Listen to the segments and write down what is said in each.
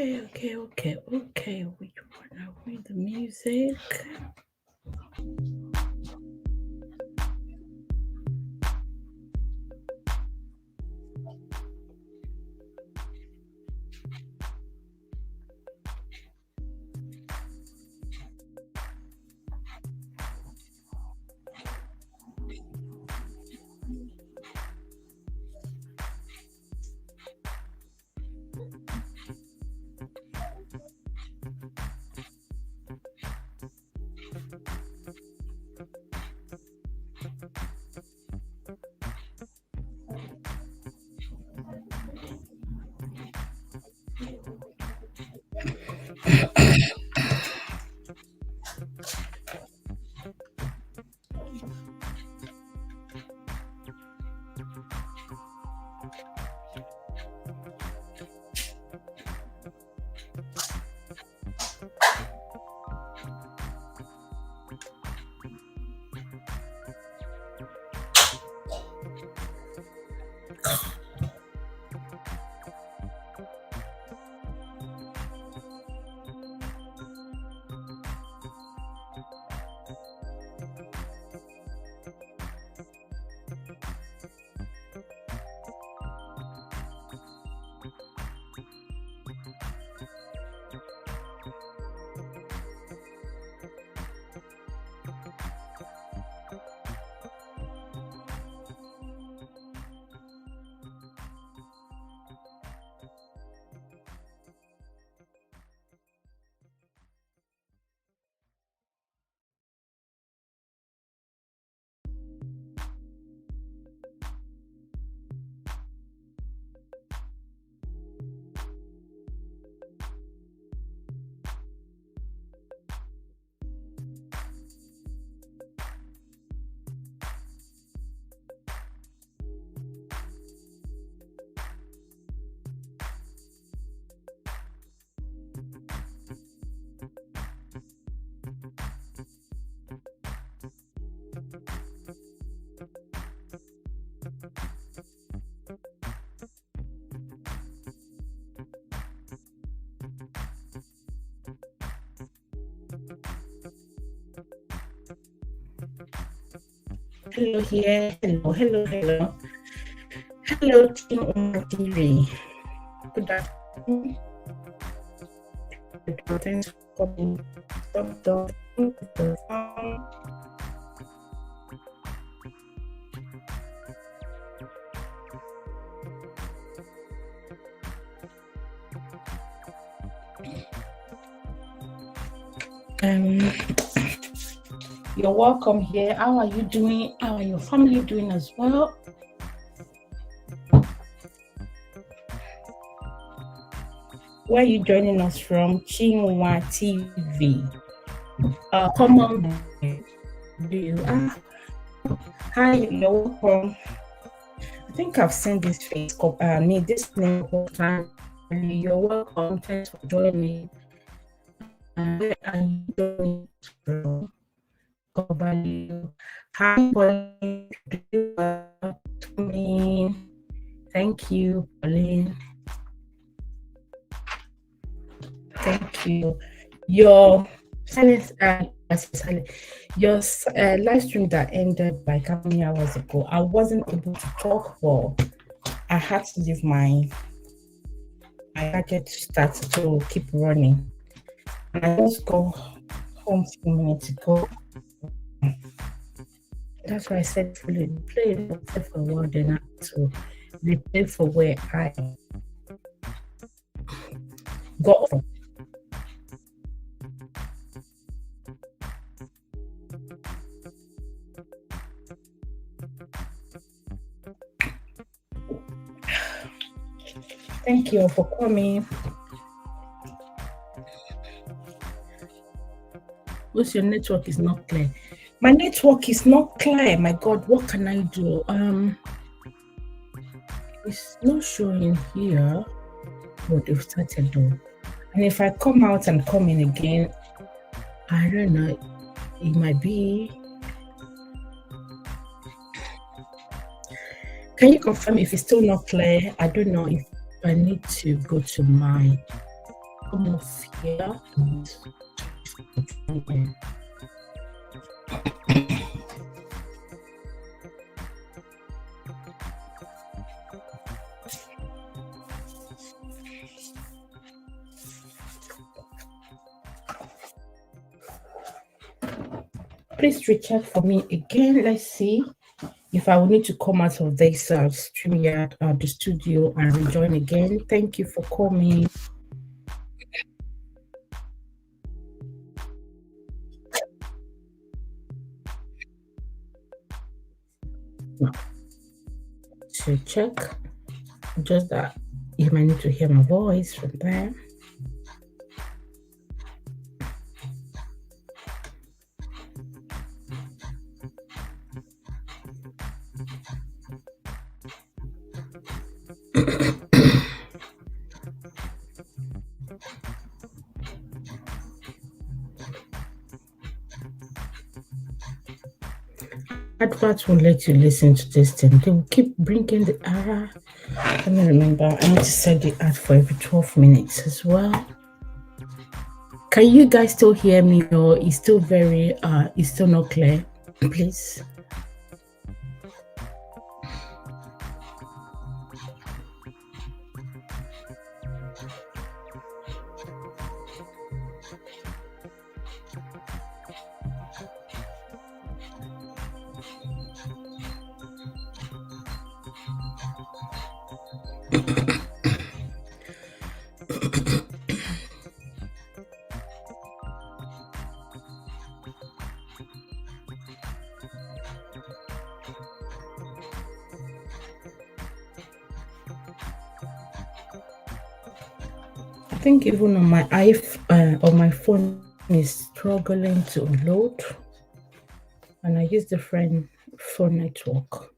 Okay. We wanna read the music. Hello here. Hello, Team Uma TV. Good afternoon. Thanks for coming. You're welcome here. How are you doing? How are your family doing as well? Where are you joining us from? Chinua TV. Come on. Do you? Hi, you're welcome. I think I've seen this face. This name all the time. You're welcome. Thanks for joining. Where are you joining from? Hi, Pauline. Thank you, Pauline. Thank you. Your silence, your live stream that ended like how many hours ago, I wasn't able to talk for. I had to leave my gadget to start to keep running. And I just go home a few minutes ago. That's why I said play for a while, then I have to replay for where I got from. Thank you for coming. What's your network is not clear? My network is not clear. My God, what can I do? It's not showing here. But they've started though. And if I come out and come in again, I don't know. It might be. Can you confirm if it's still not clear? I don't know if I need to go to my Come off here. Please recheck for me again. Let's see if I will need to come out of this StreamYard, the studio, and rejoin again. Thank you for coming. To check, just that you might need to hear my voice from there. Adverts won't let you listen to this thing. They will keep bringing the error. Let me remember, I need to set the ad for every 12 minutes as well. Can you guys still hear me, or is still very it's still not clear? Please. I think even on my on my phone is struggling to load, and I use different phone network.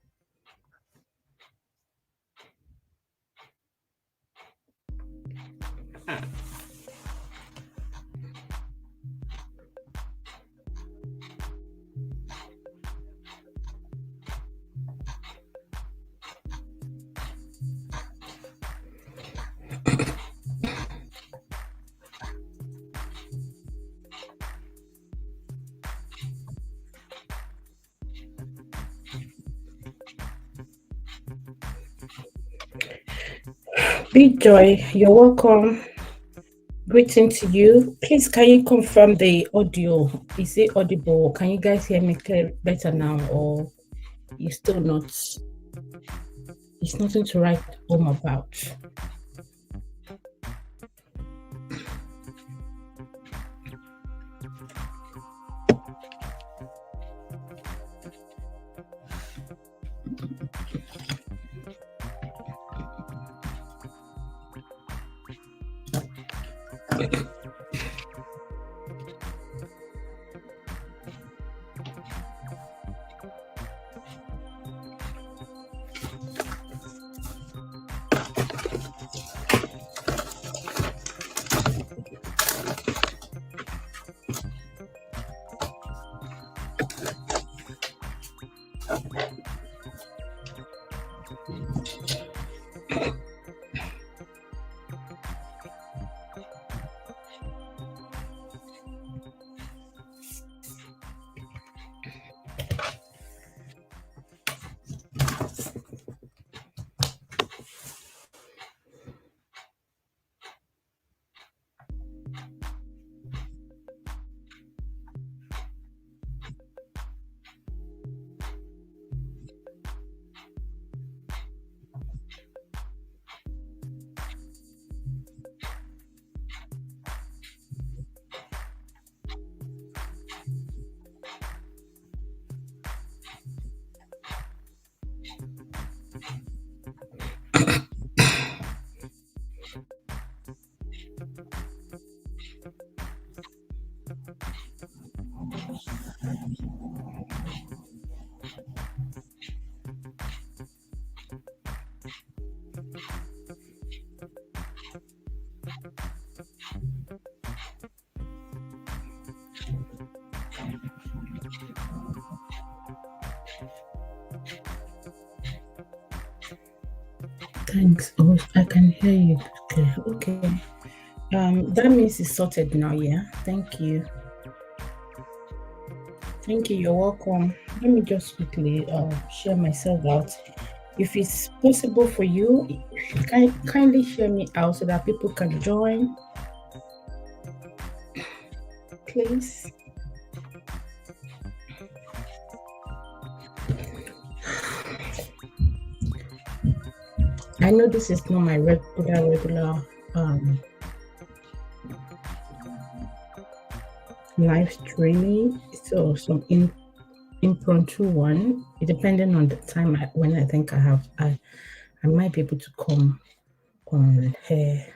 Big Joy, you're welcome. Greeting to you. Please, can you confirm the audio? Is it audible? Can you guys hear me better now, or you still not? It's nothing to write home about. Thanks. Oh, I can hear you. Okay. That means it's sorted now, yeah. Thank you. Thank you, you're welcome. Let me just quickly share myself out. If it's possible for you, kindly share me out so that people can join, please. I know this is not my regular live streaming, so some impromptu one, depending on the time when I think I might be able to come on here.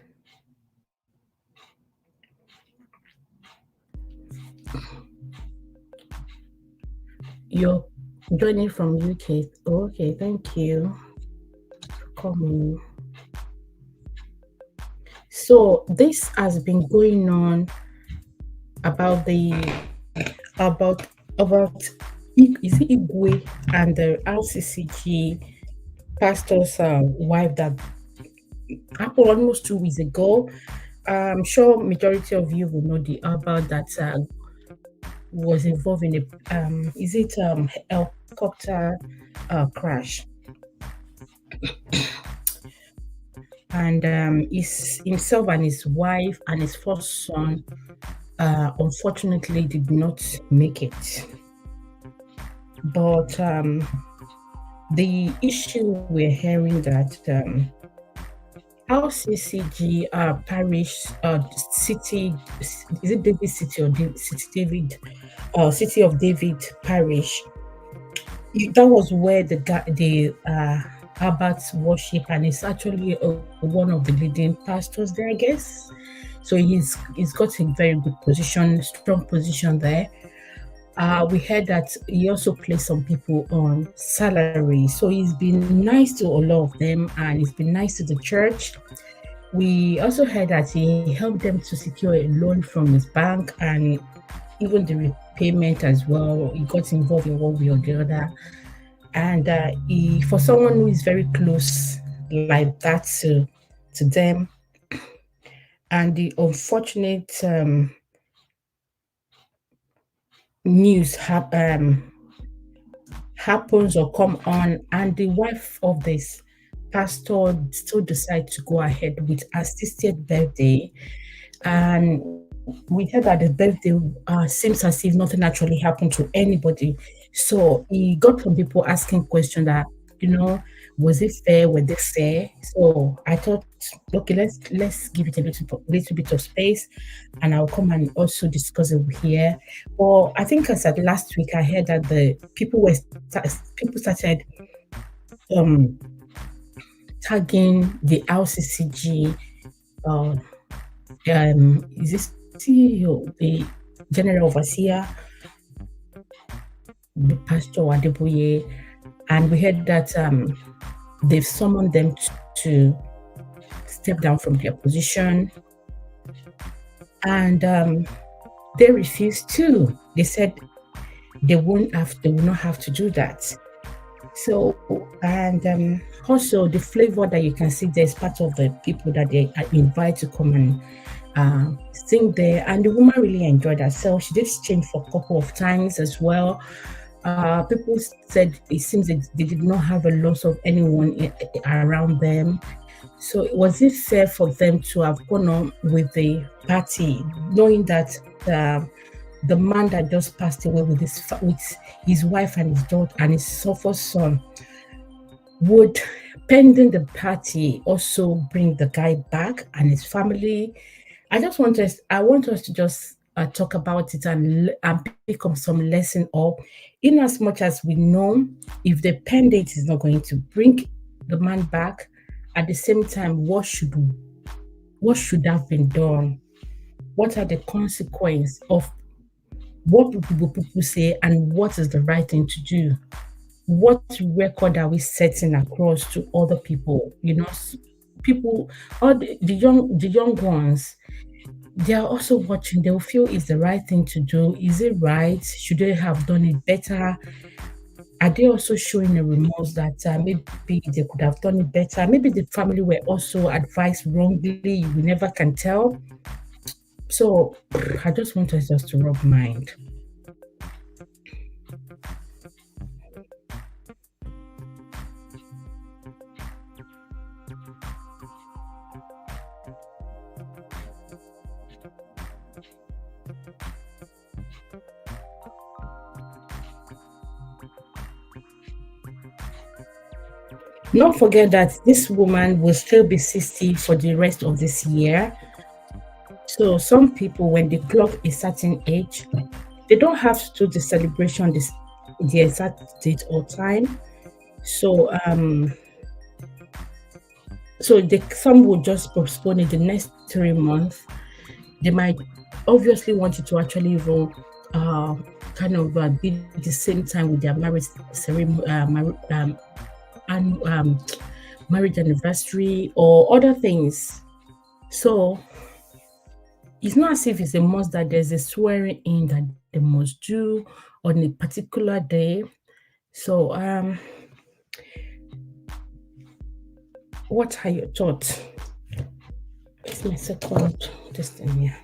You're joining from UK. Okay, thank you for coming. So this has been going on about about is it Wigwe and the Rccg pastor's wife that happened almost 2 weeks ago. I'm sure majority of you will know the about that was involved in a is it helicopter crash, and himself and his wife and his first son unfortunately did not make it. But the issue we're hearing that Rccg parish city, is it David City or City of David parish? That was where the Herbert's worship, and he's actually one of the leading pastors there, I guess. So he's got a very good position, strong position there. We heard that he also placed some people on salary. So he's been nice to a lot of them, and he's been nice to the church. We also heard that he helped them to secure a loan from his bank, and even the repayment as well. He got involved in one way or the other. And he, for someone who is very close like that to them, and the unfortunate news happens or come on, and the wife of this pastor still decide to go ahead with assisted birthday, and we heard that the birthday seems as if nothing actually happened to anybody. So he got some people asking questions that, was it fair? Were they fair? So I thought, okay, let's give it a little bit of space, and I'll come and also discuss it here. Well, I think as at last week, I heard that the people started tagging the Rccg. Is this CEO, the general overseer, the pastor Adeboye, and we heard that they've summoned them to step down from their position, and they refused to. They said they will not have to do that. So, and also the Flavour that you can see there is part of the people that they invite to come and sing there, and the woman really enjoyed herself. She did change for a couple of times as well. People said it seems that they did not have a loss of anyone around them. So was it fair for them to have gone on with the party, knowing that the man that just passed away with his wife and his daughter and his first son would, pending the party, also bring the guy back and his family? I want us to just talk about it and pick up some lesson, or in as much as we know, if the pen date is not going to bring the man back, at the same time, what should have been done? What are the consequences of what people say, and what is the right thing to do? What record are we setting across to other people? People, all the young ones, they are also watching. They'll feel it's the right thing to do. Is it right? Should they have done it better? Are they also showing a remorse that maybe they could have done it better? Maybe the family were also advised wrongly. We never can tell. So I just want us just to rub mind. Don't forget that this woman will still be 60 for the rest of this year. So some people, when they clock a certain age, they don't have to do the celebration the exact date or time. So some will just postpone it the next 3 months. They might obviously want it to actually even uh, kind of be the same time with their marriage ceremony, and marriage anniversary or other things. So it's not as if it's a must that there's a swearing in that they must do on a particular day. So what are your thoughts? It's my second this thing here.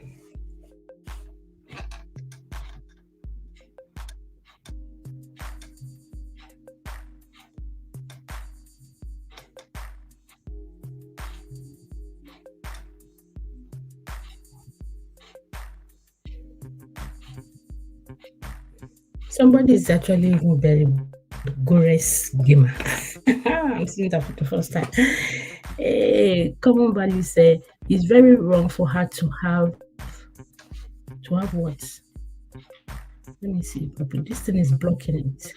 Somebody is actually even very Gores gamer. I'm seeing that for the first time. Common value say it's very wrong for her to have what? Let me see properly. This thing is blocking it.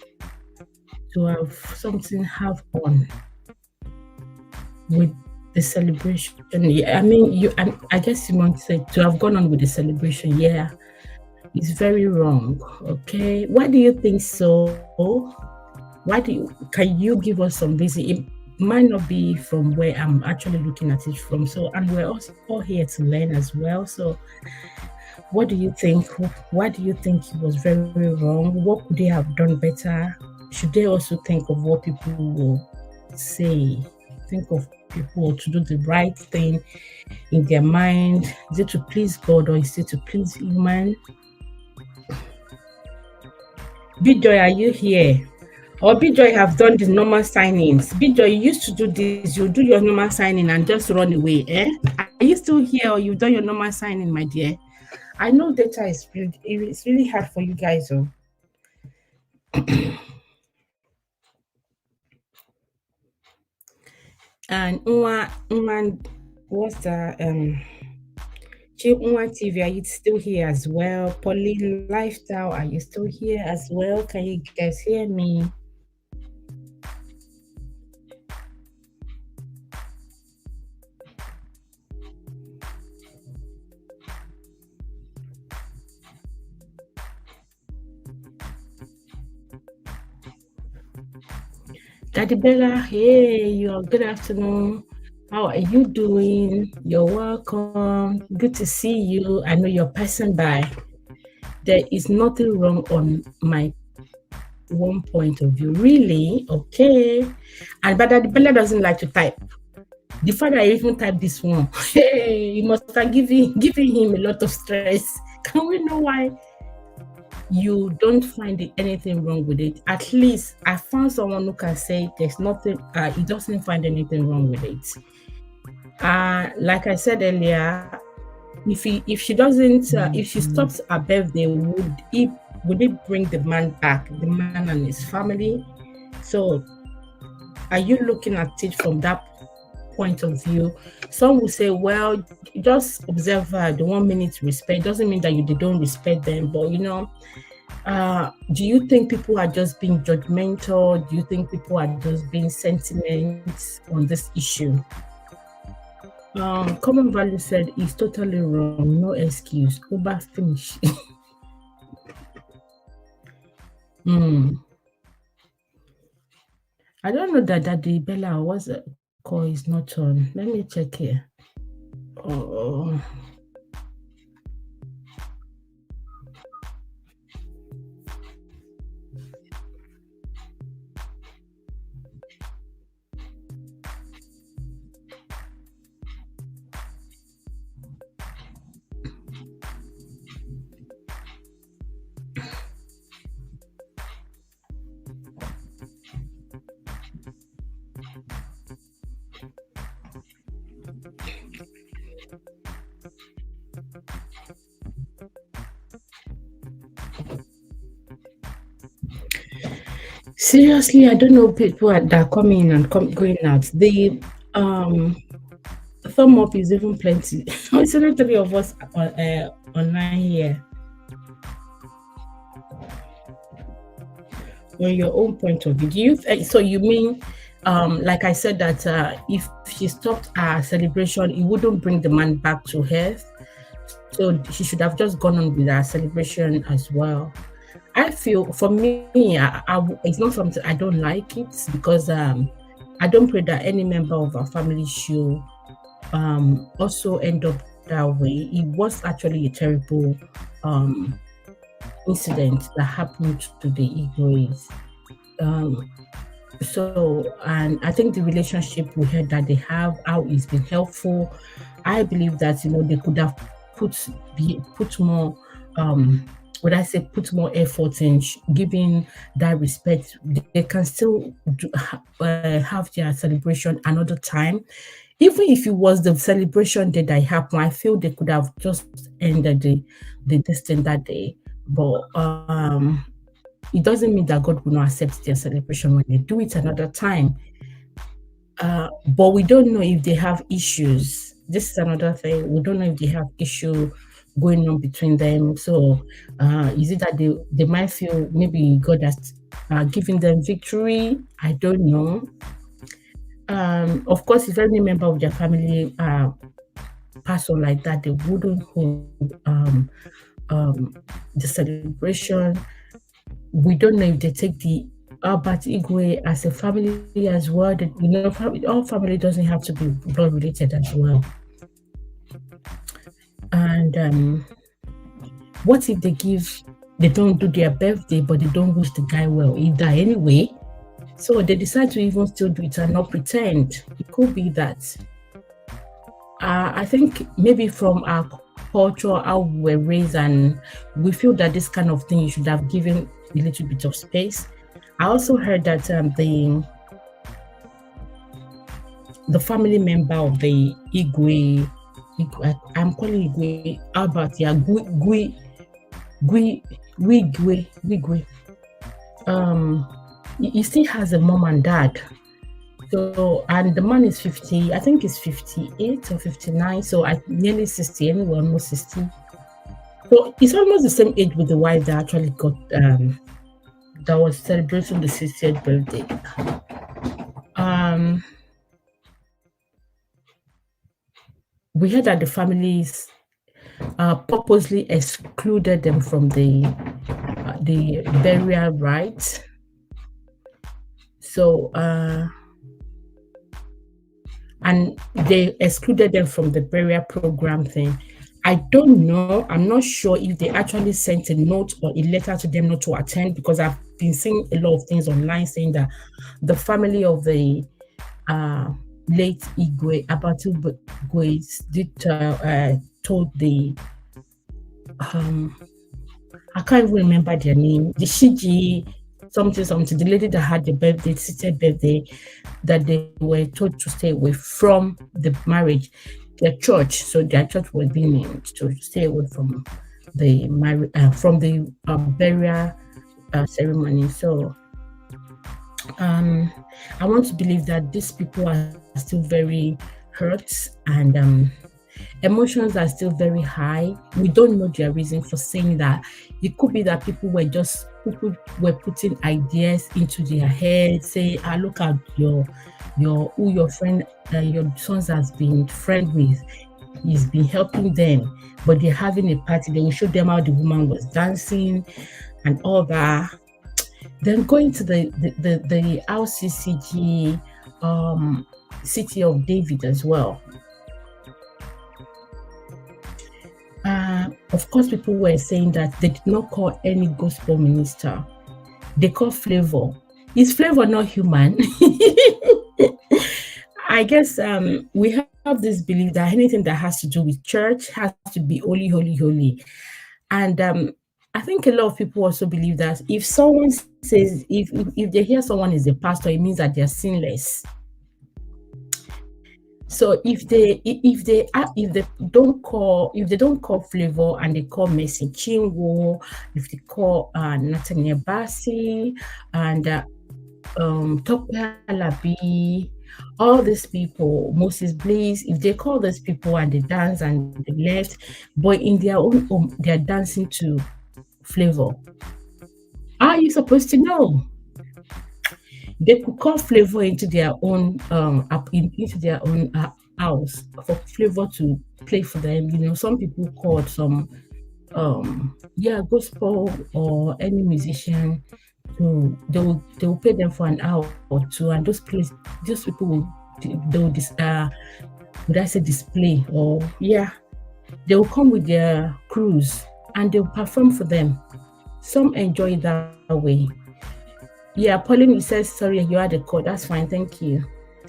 To have something have on with the celebration. Yeah, I mean, I guess you want to say to have gone on with the celebration. Yeah, it's very wrong. Okay, why do you think so? Can you give us some reason? It might not be from where I'm actually looking at it from. So, and we're also all here to learn as well. So, what do you think? Why do you think it was very, very wrong? What could they have done better? Should they also think of what people will say? Think of people to do the right thing in their mind. Is it to please God or is it to please human? Bijoy, are you here? Or Bijoy have done the normal signings. Bijoy, you used to do this. You do your normal signing and just run away. Are you still here or you've done your normal signing, my dear? I know data it's really hard for you guys. Oh. And what's the Unwa TV, are you still here as well? Pauline Lifestyle, are you still here as well? Can you guys hear me? Daddy Bella, hey, good afternoon. How are you doing? You're welcome. Good to see you. I know you're passing by. There is nothing wrong on my one point of view. Really? Okay. And but Daddy Bella doesn't like to type. The father even typed this one. Hey, you must have giving him a lot of stress. Can we know why you don't find anything wrong with it? At least I found someone who can say there's nothing. He doesn't find anything wrong with it. Like I said earlier, if she doesn't, if she stops her birthday, would it bring the man back, the man and his family? So, are you looking at it from that point of view? Some will say, well, just observe her, the 1 minute respect doesn't mean that they don't respect them, but do you think people are just being judgmental? Do you think people are just being sentiment on this issue? Common value said it's totally wrong, no excuse. Over finish. I don't know that Daddy Bella was call is not on. Let me check here. Oh. Seriously, I don't know people that are coming in and going out. The thumb up is even plenty. It's only three of us online here. On your own point of view, do you so you mean like I said that if she stopped our celebration, it wouldn't bring the man back to earth, so she should have just gone on with our celebration as well. I feel for me, it's not something I don't like it, because I don't pray that any member of our family should also end up that way. It was actually a terrible incident that happened to the Igbo's. And I think the relationship we heard that they have, how it's been helpful. I believe that they could have put more would I say put more effort in giving that respect. They can still have their celebration another time. Even if it was the celebration day that happened, I feel they could have just ended the distance that day. But it doesn't mean that God will not accept their celebration when they do it another time. But we don't know if they have issues. This is another thing. We don't know if they have issue going on between them. So is it that they might feel maybe God has given them victory? I don't know. Of course, if any member of their family pass on like that, they wouldn't hold the celebration. We don't know if they take the Herbert Wigwe as a family as well. That, all family doesn't have to be blood related as well. And what if they don't do their birthday, but they don't wish the guy well? He died anyway. So they decide to even still do it and not pretend. It could be that. I think maybe from our culture, how we were raised, and we feel that this kind of thing you should have given a little bit of space. I also heard that the family member of the Igwe, I'm calling Igwe, Albert, yeah, Wigwe. He still has a mom and dad. So, and the man is 50, I think he's 58 or 59, so nearly 60, anyway, almost 60. So it's almost the same age with the wife that actually got, that was celebrating the 60th birthday. We heard that the families purposely excluded them from the burial rites. So, and they excluded them from the burial program thing. I don't know. I'm not sure if they actually sent a note or a letter to them not to attend, because I've been seeing a lot of things online saying that the family of the late Igwe, Abatu Igwe, did told the I can't even remember their name, the Shiji something, the lady that had the birthday, sister's birthday, that they were told to stay away from the marriage, their church. So their church was being named to stay away from the marriage, from the burial ceremony. So I want to believe that these people are still very hurt, and emotions are still very high. We don't know their reason for saying that. It could be that people were putting ideas into their head, say, look at who your friend, your sons has been friend with. He's been helping them, but they're having a party. They will show them how the woman was dancing and all that. Then going to the Rccg City of David as well. Of course, people were saying that they did not call any gospel minister. They call Flavour. Is Flavour not human? I guess we have this belief that anything that has to do with church has to be holy, holy, holy. And I think a lot of people also believe that if someone says, if they hear someone is a pastor, it means that they're sinless. So if they don't call Flavour and they call Mercy Chinwo, if they call Nathaniel Bassi, and Tope Alabi, all these people, Moses Blaze, if they call these people and they dance and they left, but in their own home, they're dancing to Flavour. How are you supposed to know? They could call Flavour into their own into their own house for Flavour to play for them. Some people called some gospel or any musician to they will pay them for an hour or two, and those people will would I say display, or they will come with their crews and they'll perform for them. Some enjoy it that way. Yeah, Pauline, you said sorry, you had a call. That's fine, thank you.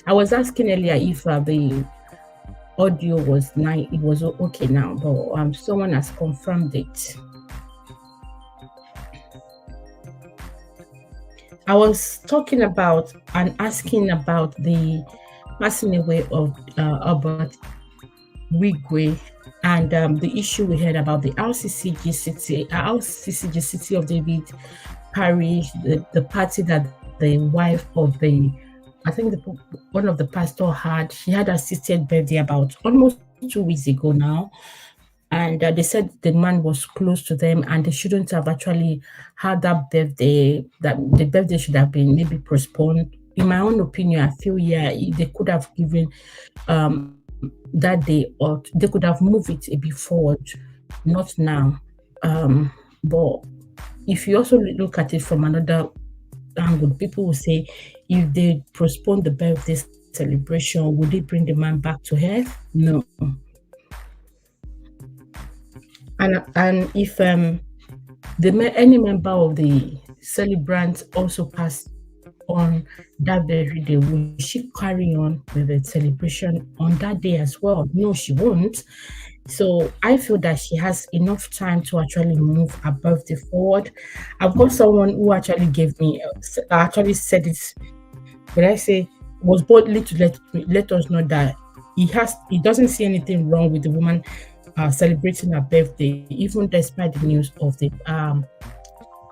I was asking earlier if the audio was nice. It was okay now, but someone has confirmed it. I was talking about and asking about the passing away of Herbert Wigwe, and the issue we had about the RCCG city of David parish, the party that the wife of I think one of the pastor she had assisted birthday about almost 2 weeks ago now. And they said the man was close to them and they shouldn't have actually had that birthday, that the birthday should have been maybe postponed. In my own opinion, I feel, they could have given that day, or they could have moved it a bit forward, not now. But if you also look at it from another angle, people will say, if they postpone the birthday celebration, would it bring the man back to earth? No. And if any member of the celebrant also passed on that very day, will she carry on with the celebration on that day as well? No, she won't. So I feel that she has enough time to actually move her birthday forward. I've got someone who actually said it, but I say was boldly to let us know that he doesn't see anything wrong with the woman celebrating her birthday, even despite the news of the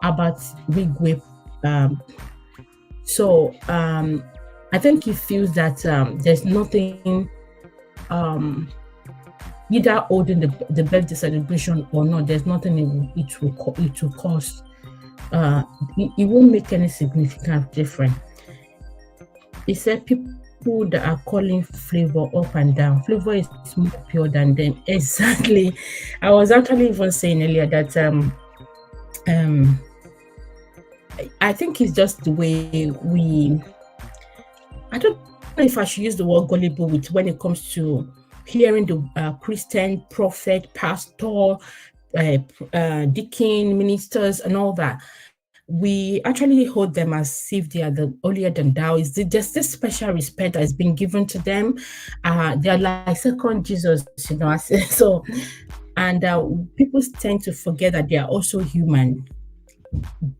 Herbert Wigwe. So I think he feels that there's nothing either holding the birthday celebration or not. There's nothing it will cause. It won't make any significant difference. He said people that are calling Flavour up and down. Flavour is more pure than them. Exactly. I was actually even saying earlier that I think it's just the way I don't know if I should use the word gullible when it comes to hearing the Christian prophet, pastor, deacon, ministers, and all that. We actually hold them as if they are the holier than thou. Is just this special respect that has been given to them. They are like second Jesus, So, and people tend to forget that they are also human.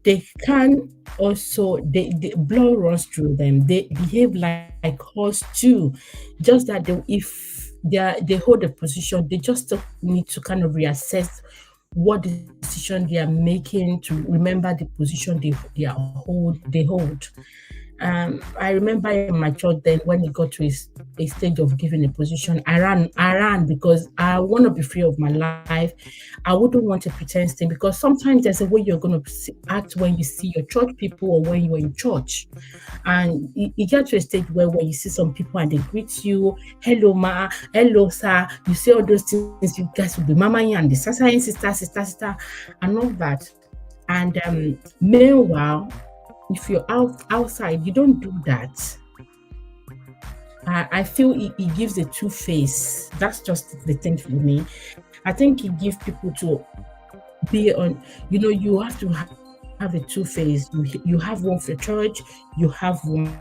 They can also, the blood runs through them. They behave like us too. Just that if they hold a position, they just need to kind of reassess what decision they are making, to remember the position they hold. I remember in my church then, when it got to a stage of giving a position, I ran because I want to be free of my life. I wouldn't want a pretense thing, because sometimes there's a way you're going to act when you see your church people or when you're in church. And you get to a stage where you see some people and they greet you, hello ma, hello sir, you say all those things, you guys will be mama and the sister, and all that. And meanwhile, if you're outside, you don't do that. I feel it gives a two-face. That's just the thing for me. I think it gives people to be on, you have to have a two-face. You have one for church, you have one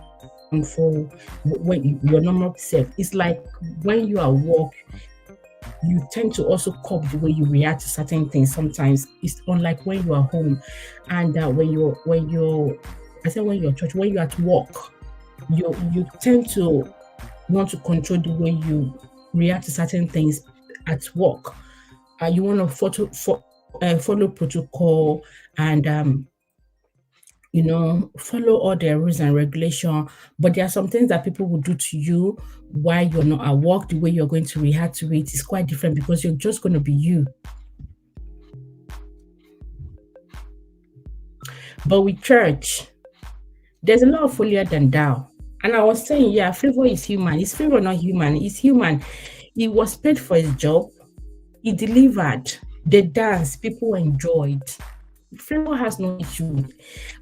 for when your normal self. It's like when you are at work, you tend to also copy the way you react to certain things. Sometimes it's unlike when you are home, and when you're church, when you're at work, you tend to want to control the way you react to certain things at work. You want to follow protocol, and follow all their rules and regulation. But there are some things that people will do to you while you're not at work. The way you're going to react to it is quite different because you're just going to be you. But with church, there's a lot of holier than thou. And I was saying, yeah, Flavour is human. Is Flavour not human? He's human. He was paid for his job. He delivered. They danced. People enjoyed. Flavour has no issue.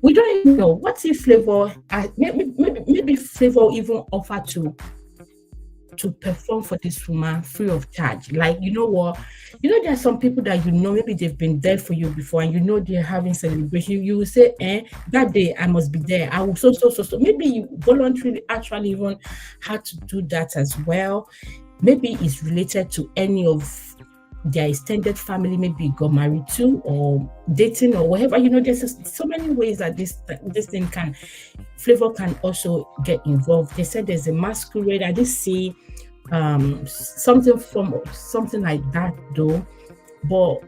We don't even know. What if Flavour, maybe Flavour even offered to perform for this woman free of charge? Like, you know what? There are some people that maybe they've been there for you before and they're having celebration. You will say, that day I must be there. I will so. Maybe you voluntarily actually even had to do that as well. Maybe it's related to any of their extended family, maybe got married to or dating or whatever. There's so many ways that this thing Flavour can also get involved. They said there's a masquerade. I did see something like that though. But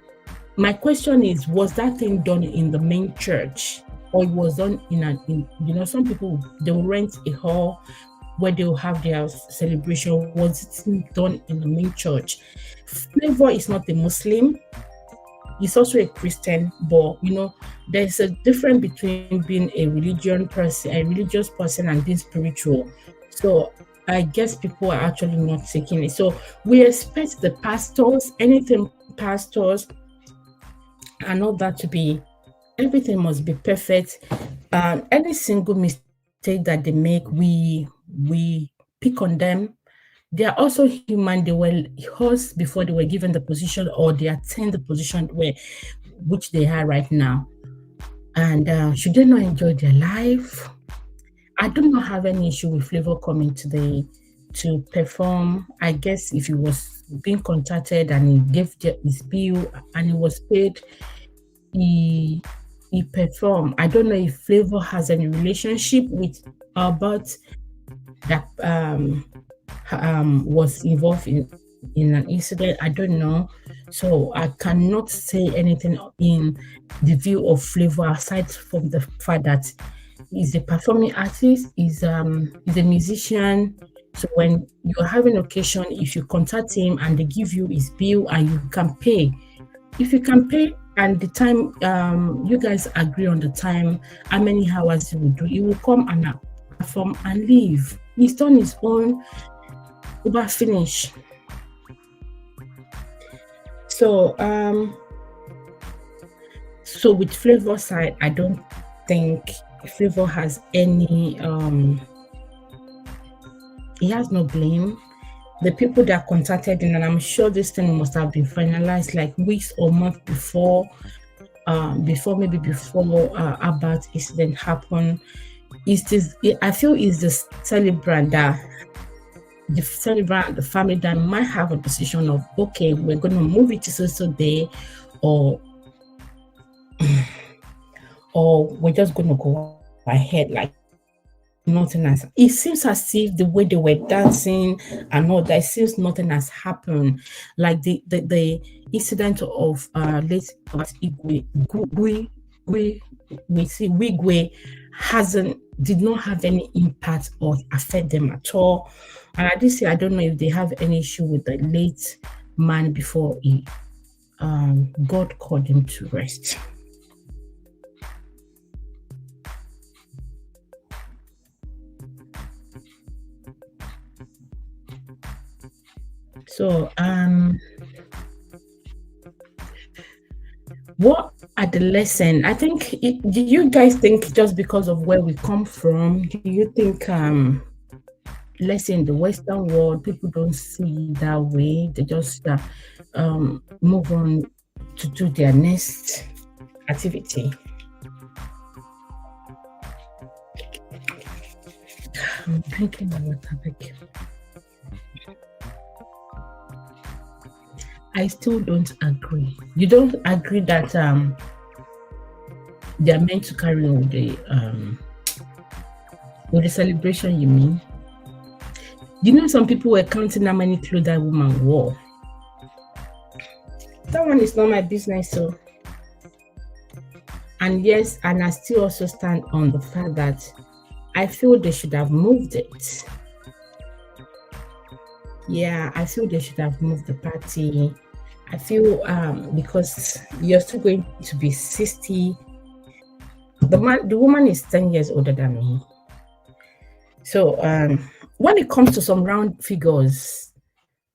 my question is, was that thing done in the main church or it was done in some people, they will rent a hall where they will have their celebration? Was it done in the main church? Flavour is not a Muslim. He's also a Christian, but there's a difference between being a religious person and being spiritual. So I guess people are actually not taking it. So we expect the pastors, pastors, and all that everything must be perfect. Any single mistake that they make, we pick on them. They are also human. They were horse before they were given the position, or they attain the position which they are right now. And should they not enjoy their life? I do not have any issue with Flavour coming today to perform. I guess if he was being contacted and he gave his bill and he was paid, he performed. I don't know if Flavour has any relationship with Herbert that was involved in an incident. I don't know, so I cannot say anything in the view of Flavour aside from the fact that he's a performing artist, he's a musician. So when you're having occasion, if you contact him and they give you his bill and you can pay, if you can pay and the time you guys agree on the time, how many hours he will do, he will come and perform and leave. He's done his own. About finish. So with Flavour side, I don't think Flavour has any he has no blame. The people that contacted him, and I'm sure this thing must have been finalized like weeks or months before Herbert incident happened. I feel it's the celebrant the family that might have a position of, okay, we're going to move it to so day, or we're just going to go ahead like nothing has. It seems as if the way they were dancing and all that, it seems nothing has happened. Like the incident of late Wigwe did not have any impact or affect them at all. And I did say I don't know if they have any issue with the late man before God called him to rest. So what are the lesson? I think do you guys think just because of where we come from, do you think let's say in the Western world, people don't see that way? They just move on to do their next activity. I'm drinking my water, beg. I still don't agree. You don't agree that they are meant to carry on with the celebration, you mean? You know, some people were counting how many clothes that woman wore. That one is not my business, so. And yes, and I still also stand on the fact that I feel they should have moved it. Yeah, I feel they should have moved the party. I feel because you're still going to be 60. The woman is 10 years older than me. So when it comes to some round figures,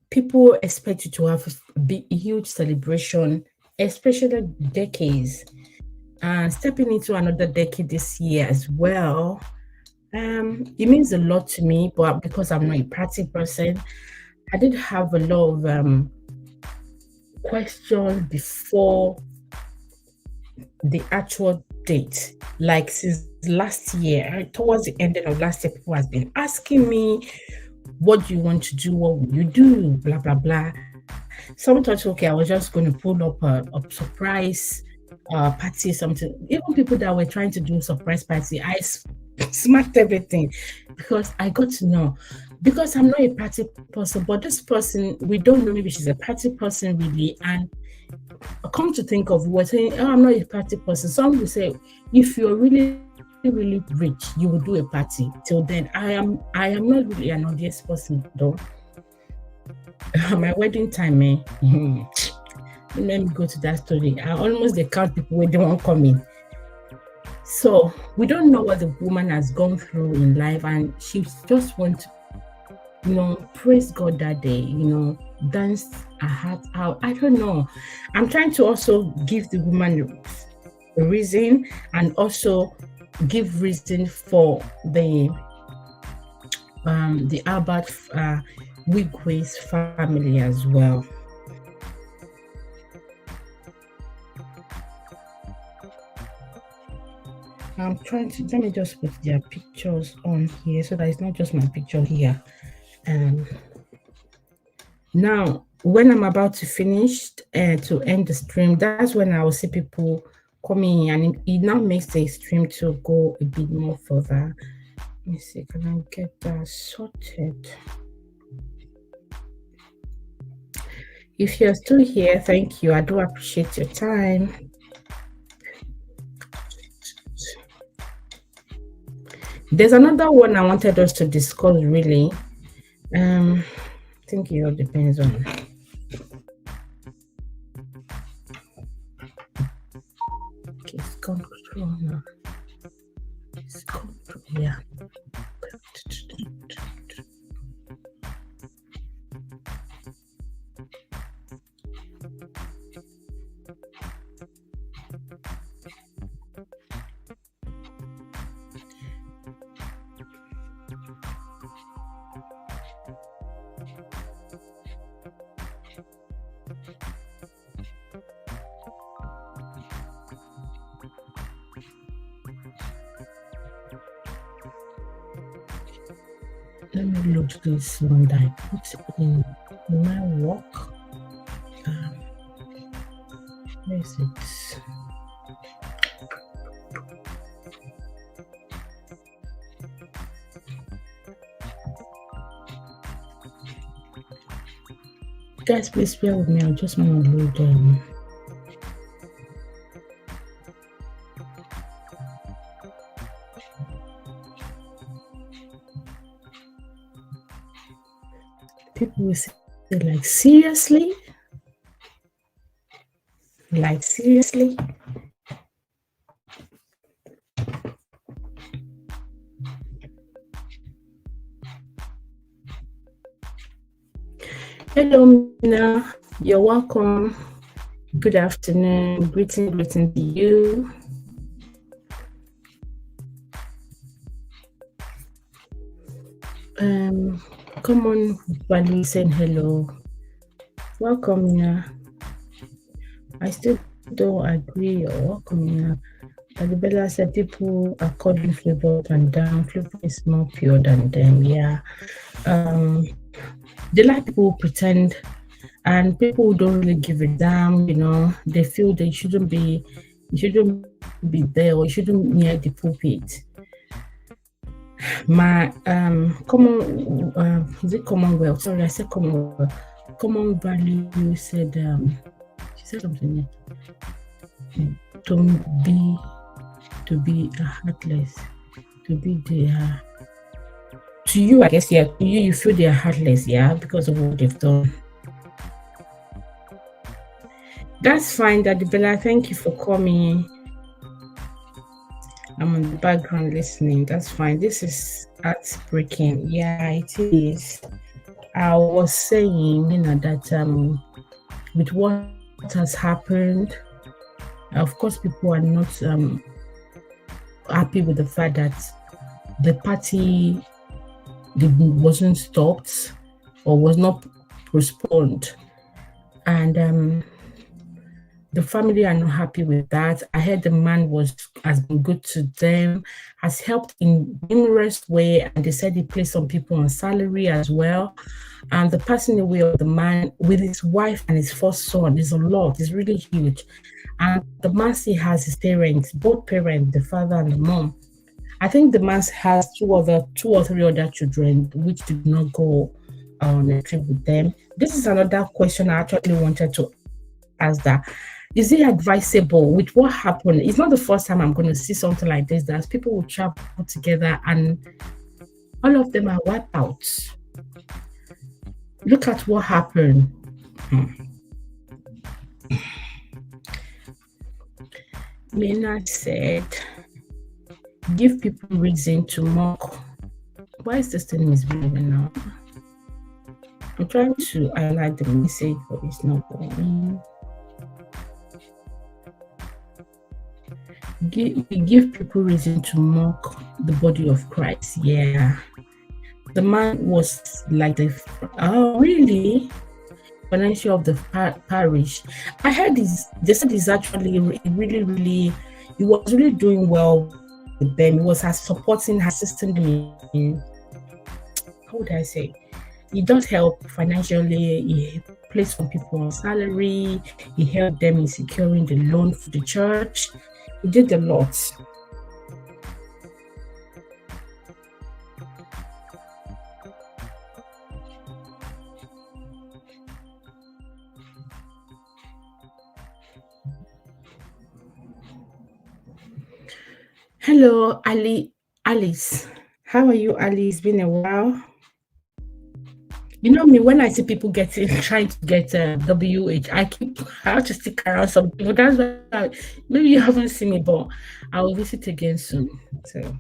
people expect you to have a huge celebration, especially decades. Stepping into another decade this year as well, it means a lot to me, but because I'm not a party person, I did have a lot of questions before the actual date. Like since last year, towards the ending of last year, people has been asking me, what do you want to do? What will you do? Blah, blah, blah. Some thought, okay, I was just going to pull up a surprise party, something. Even people that were trying to do surprise party, I smacked everything because I got to know. Because I'm not a party person, but this person, we don't know, maybe she's a party person really. And come to think of, we're saying, oh, I'm not a party person. Some will say, if you're really really rich, you will do a party. Till then, I am not really an audience person though. My wedding time, let me go to that story. I almost count people when they won't come in. So we don't know what the woman has gone through in life, and she just wants to, praise God that day, dance her heart out. I don't know. I'm trying to also give the woman a reason, and also give reason for the Herbert Wigwe's family as well. I'm trying to, let me just put their pictures on here so that it's not just my picture here. Now, when I'm about to finish to end the stream, that's when I will see people coming in, and it now makes the stream to go a bit more further. Let me see, can I get that sorted? If you're still here, thank you. I do appreciate your time. There's another one I wanted us to discuss really. I think it all depends on. Okay, it's gone through now. It's gone through, yeah. Let me load this one that I put in my work. Where is it? Guys, please bear with me. I just want to load them. People will say, like, seriously? Like, seriously? Hello, Mina. You're welcome. Good afternoon. Greeting to you. Come on, Bali, saying hello. Welcome, Mina. I still don't agree. Welcome, Mina. Adibella said people are calling Flavour up and down. Flavour is more pure than them. Yeah. They like people who pretend, and people who don't really give a damn. They feel they shouldn't be there, or you shouldn't near the pulpit. My is it Commonwealth? Sorry, I said Commonwealth. Common Value said she said something. To be to be heartless, to be there. To you, I guess, yeah, to you feel they are heartless, yeah, because of what they've done. That's fine, Daddy Bella. Thank you for coming. I'm on the background listening. That's fine. This is heartbreaking. Yeah, it is. I was saying, that with what has happened, of course, people are not happy with the fact that the party wasn't stopped or was not postponed, and the family are not happy with that. I heard the man has been good to them, has helped in numerous ways, and they said he placed some people on salary as well. And the passing away of the man with his wife and his first son is a lot. It's really huge. And the man still has his parents, both parents, the father and the mom. I think the man has two or three other children which did not go on a trip with them. This is another question I actually wanted to ask, that is it advisable with what happened? It's not the first time I'm going to see something like this, that people will travel together and all of them are wiped out. Look at what happened. Mina said, give people reason to mock. Why is this thing misbehaving now? I'm trying to highlight the message, but it's not going. Give people reason to mock the body of Christ. Yeah. The man was like really? Financial of the parish. I heard they said he's actually really, he was really doing well with them. He was supporting, assisting them in, how would I say? He does help financially. He placed some people on salary. He helped them in securing the loan for the church. He did a lot. Hello, Alice. How are you, Alice? It's been a while. You know me, when I see people trying to get WH, I have to stick around some people. That's why maybe you haven't seen me, but I will visit again soon. So.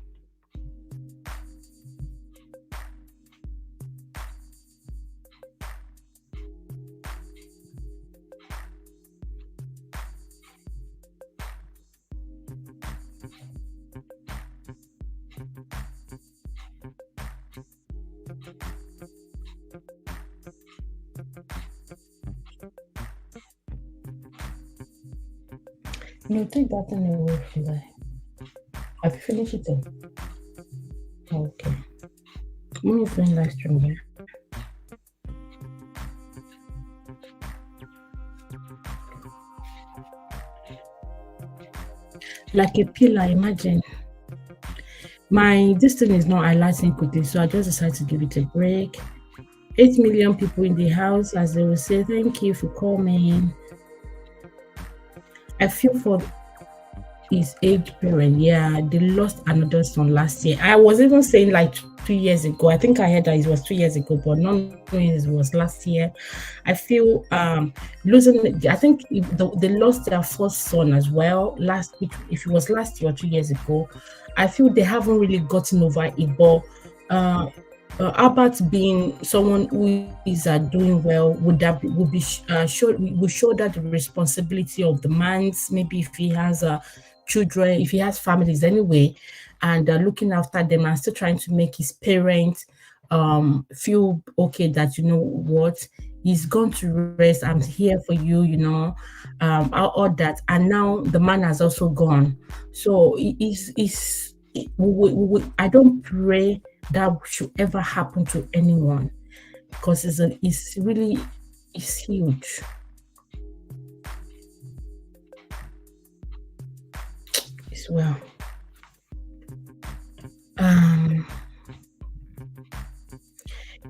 No, take that thing away from there. Have you finished it? Okay. When you finish live stream here. Like a pillar, imagine. This thing is not highlighting quickly, so I just decided to give it a break. 8 million people in the house, as they will say, thank you for coming. I feel for his aged parent. Yeah, they lost another son last year. I was even saying like 2 years ago. I think I heard that it was 2 years ago, but not knowing it was last year. I feel losing. I think they lost their first son as well if it was last year or 2 years ago. I feel they haven't really gotten over it, but Herbert being someone who is doing well would shoulder the responsibility of the man's, maybe if he has children, if he has families anyway, and looking after them and still trying to make his parents feel okay that, you know what, he's gone to rest, I'm here for you, all that. And now the man has also gone. So I don't pray that should ever happen to anyone, because it's huge. As well.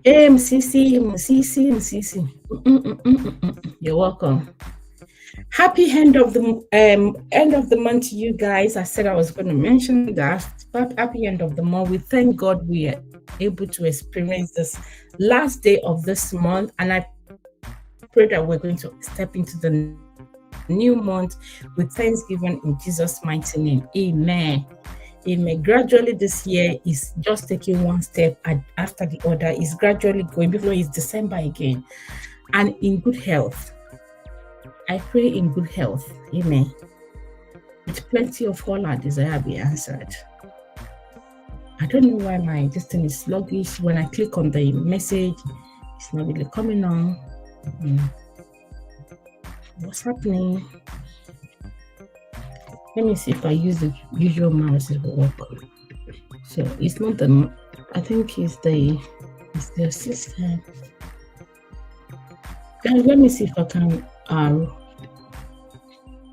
MCC. You're welcome. Happy end of the month to you guys. I said I was going to mention that. Happy end of the month. We thank God we are able to experience this last day of this month, and I pray that we're going to step into the new month with thanksgiving in Jesus' mighty name. Amen. Amen. Gradually, this year is just taking one step after the other. It's gradually going before it's December again, and in good health. I pray in good health. Amen. With plenty of all our desire be answered. I don't know why this thing is sluggish. When I click on the message, it's not really coming on. What's happening? Let me see if I use the usual mouse, it will work. So it's not the, I think it's the system. Guys, let me see if I can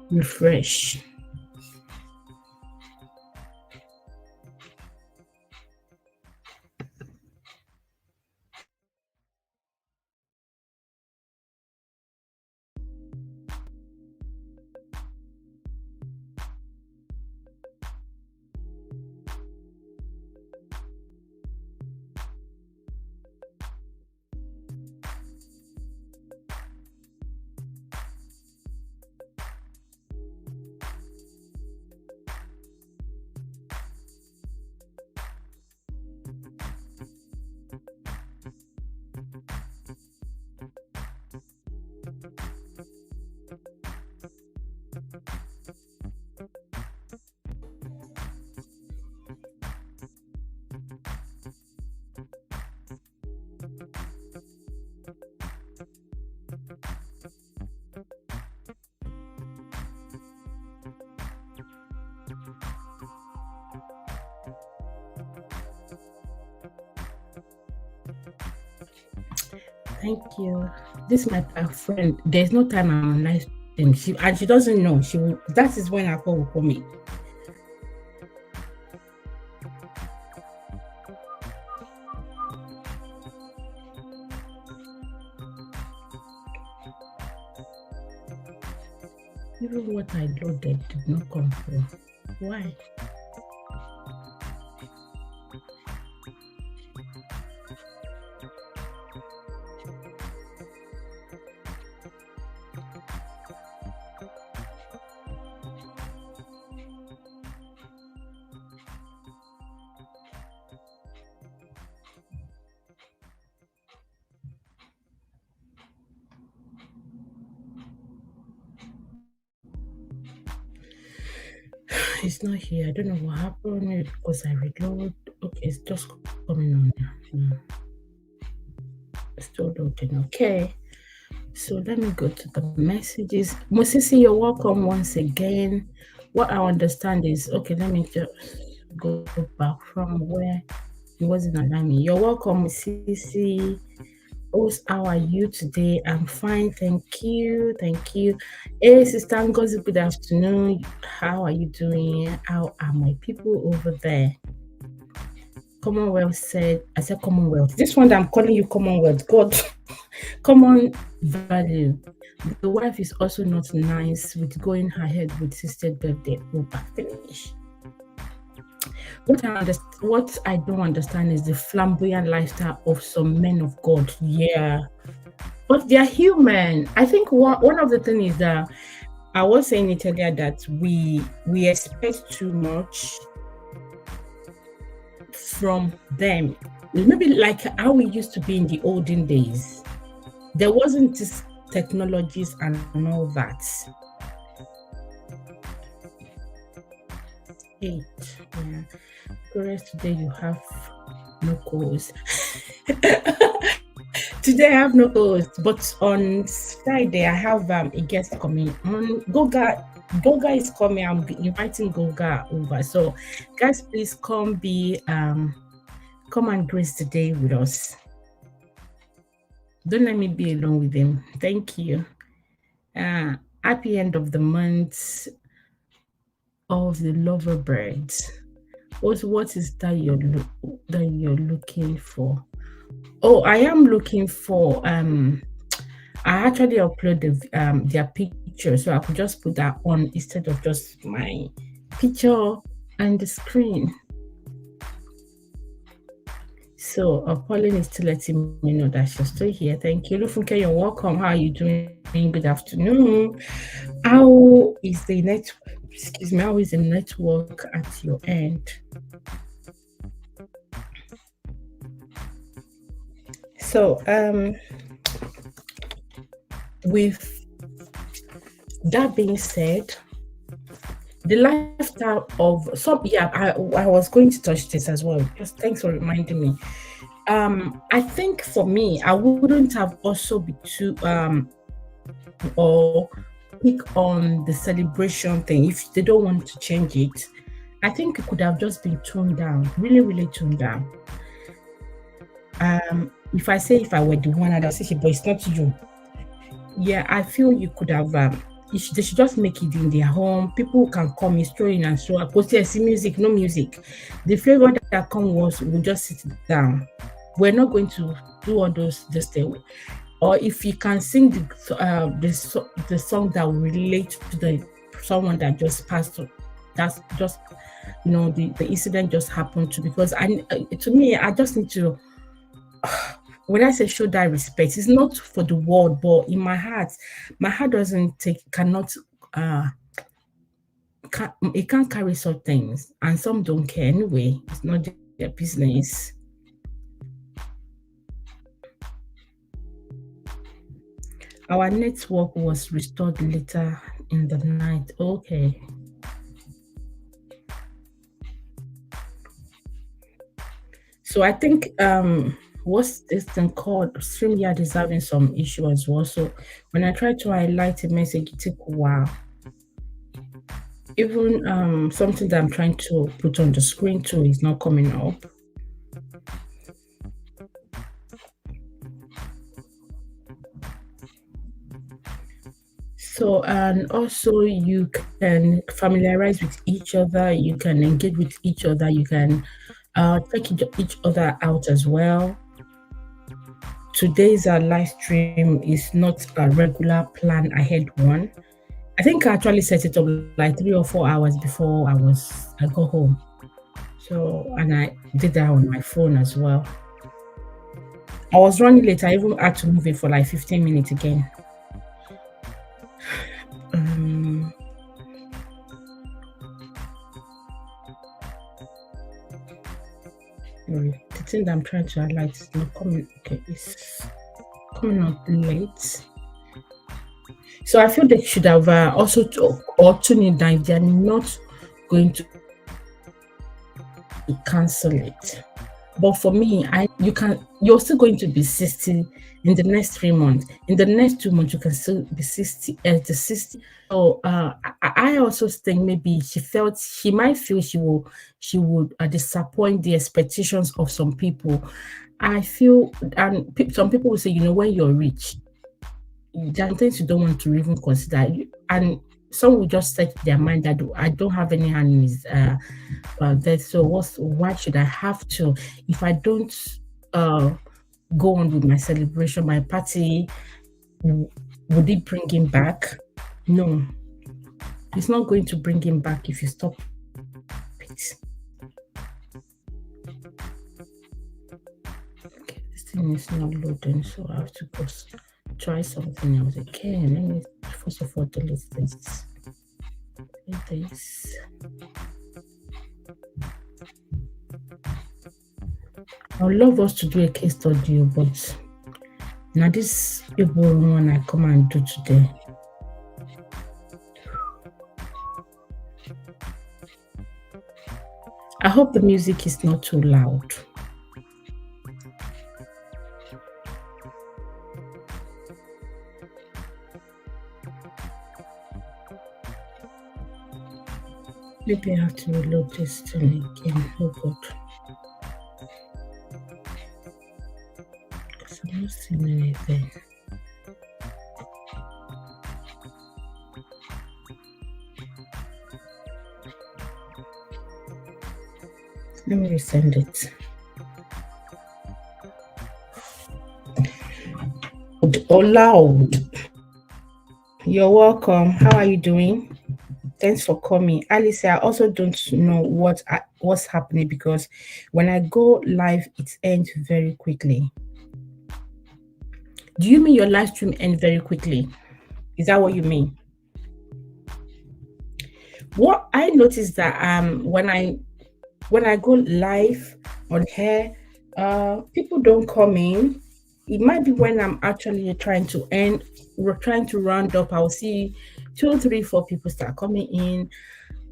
refresh. Thank you. This is my friend. There's no time I'm on live stream. She doesn't know. That is when I will call me. Even what I loaded did not come through. Why? It's not here. I don't know what happened. Maybe because I reload. Okay, it's just coming on now. It's still loading. Okay. So let me go to the messages. Mosisi, you're welcome once again. What I understand is, okay, let me just go back from where it wasn't allowing me. You're welcome, Mosisi. How are you today? I'm fine, thank you. Hey, Sister Ngozi, good afternoon. How are you doing? How are my people over there? Commonwealth said, I said Commonwealth. This one that I'm calling you Commonwealth, God, common value. The wife is also not nice with going ahead with sister's birthday. Finish. What I don't understand is the flamboyant lifestyle of some men of God. Yeah, but they are human. I think one of the things is that I was saying it earlier that we expect too much from them. Maybe like how we used to be in the olden days. There wasn't this technologies and all that. 8. Yeah. Correct. Today you have no calls. Today I have no calls, but on Friday I have a guest coming. Goga is coming. I'm inviting Goga over. So guys, please come and grace the day with us. Don't let me be alone with him. Thank you. Happy end of the month of the lover birds. What is that you're looking for? Oh, I am looking for I actually upload their picture, so I could just put that on instead of just my picture and the screen. So Pauline is still letting me know that she's still here. Thank you. Lufunke, you're welcome. How are you doing? Good afternoon. How is the how is the network at your end? So with that being said, the lifestyle of some, I was going to touch this as well. Just thanks for reminding me. I think for me, I wouldn't have also be too or pick on the celebration thing if they don't want to change it. I think it could have just been toned down, really, really toned down. If I were the one, I'd say, but it's not you. Yeah, I feel you could have. They should just make it in their home. People can come, throw in and show up. Because there's music, no music. The flavor that come was we'll just sit down. We're not going to do all those this day. Or if you can sing the song that will relate to the someone that just passed. That's just the incident just happened to, because to me I just need to. When I say show that respect, it's not for the world, but in my heart it can't carry such things, and some don't care anyway. It's not their business. Our network was restored later in the night. Okay. So I think what's this thing called? StreamYard is having some issue as well. So when I try to highlight a message, it takes a while. Even something that I'm trying to put on the screen too is not coming up. So, and also you can familiarize with each other, you can engage with each other, you can check each other out as well. Today's live stream is not a regular plan ahead one. I think I actually set it up like 3 or 4 hours before I go home. So, and I did that on my phone as well. I was running late. I even had to move it for like 15 minutes again. The thing that I'm trying to highlight is not coming. Okay, it's coming up late. So I feel they should have also tune it down if they're not going to cancel it. But for me, you're still going to be 60 in the next 3 months. In the next 2 months, you can still be 60 at the 60. So I also think maybe she might feel she would disappoint the expectations of some people. I feel, and some people will say, when you're rich, there are things you don't want to even consider, and some will just set their mind that I don't have any hand in his that. So why should I have to? If I don't go on with my celebration, my party, would it bring him back? No, it's not going to bring him back if you stop it. Okay, this thing is not loading, so I have to go try something else again. Let me first of all delete this. I would love us to do a case study, but now this people one I come and do today. I hope the music is not too loud. Maybe I have to reload this thing again. Oh God. Because I'm not seeing anything. Let me resend it. Loud. You're welcome. How are you doing? Thanks for coming. Alice, I also don't know what's happening because when I go live, it ends very quickly. Do you mean your live stream ends very quickly? Is that what you mean? What I noticed that when I go live on here, people don't come in. It might be when I'm actually we're trying to round up. I'll see 2, 3, 4 people start coming in,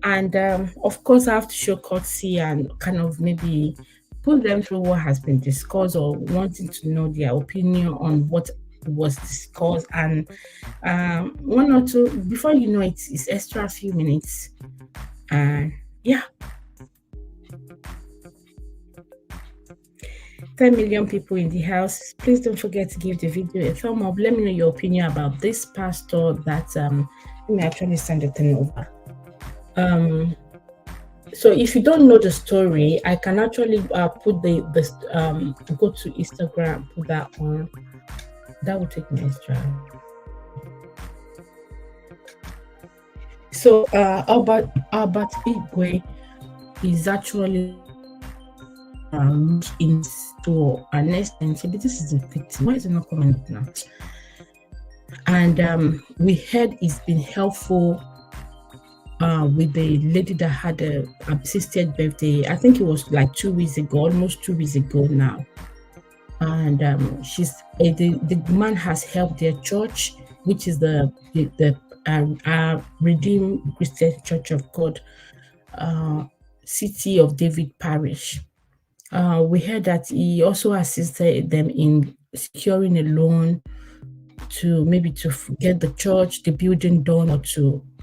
and of course, I have to show courtesy and kind of maybe put them through what has been discussed or wanting to know their opinion on what was discussed, and 1 or 2 before you know it, it's extra few minutes, and yeah. 10 million people in the house. Please don't forget to give the video a thumb up. Let me know your opinion about this pastor that let me actually send the thing over. So if you don't know the story, I can actually put the go to Instagram, put that on. That will take me extra. So Herbert Wigwe is actually into an extent. This is the victim. Why is it not coming up now? And we heard it's been helpful with the lady that had a 60th birthday. I think it was like 2 weeks ago, almost 2 weeks ago now. And the man has helped their church, which is the Redeemed Christian Church of God, City of David Parish. We heard that he also assisted them in securing a loan to get the church, the building done, or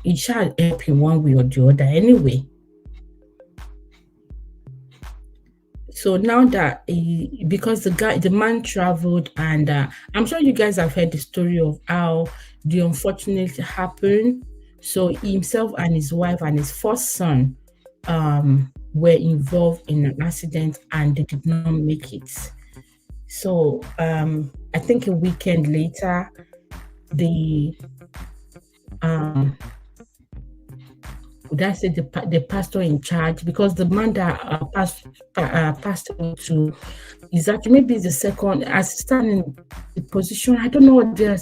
it shall help in one way or the other anyway. So now that because the man traveled, and I'm sure you guys have heard the story of how the unfortunate happened. So himself and his wife and his first son were involved in an accident and they did not make it. So I think a weekend later, the pastor in charge, because the man that passed away to is actually maybe the second assistant in the position. I don't know what their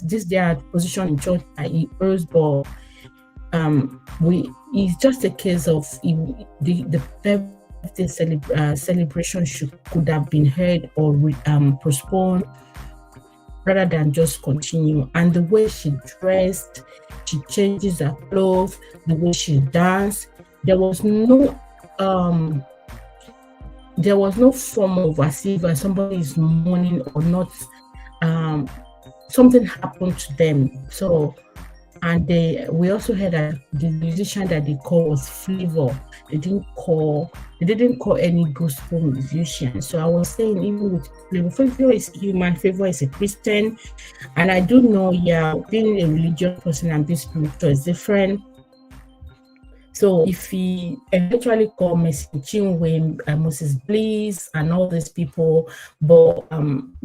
position in church he owes, but it's just a case of the birthday celebration could have been held or postponed rather than just continue. And the way she dressed, she changes her clothes, the way she danced, there was no form of as if somebody is mourning or not. Something happened to them. So, and we also heard that the musician that they called was Flavour. They didn't call any gospel musician. So I was saying, even with Flavour is human, Flavour is a Christian, and I do know, being a religious person and being spiritual is different. So if he eventually called Chinwe, Moses Bliss, and all these people, but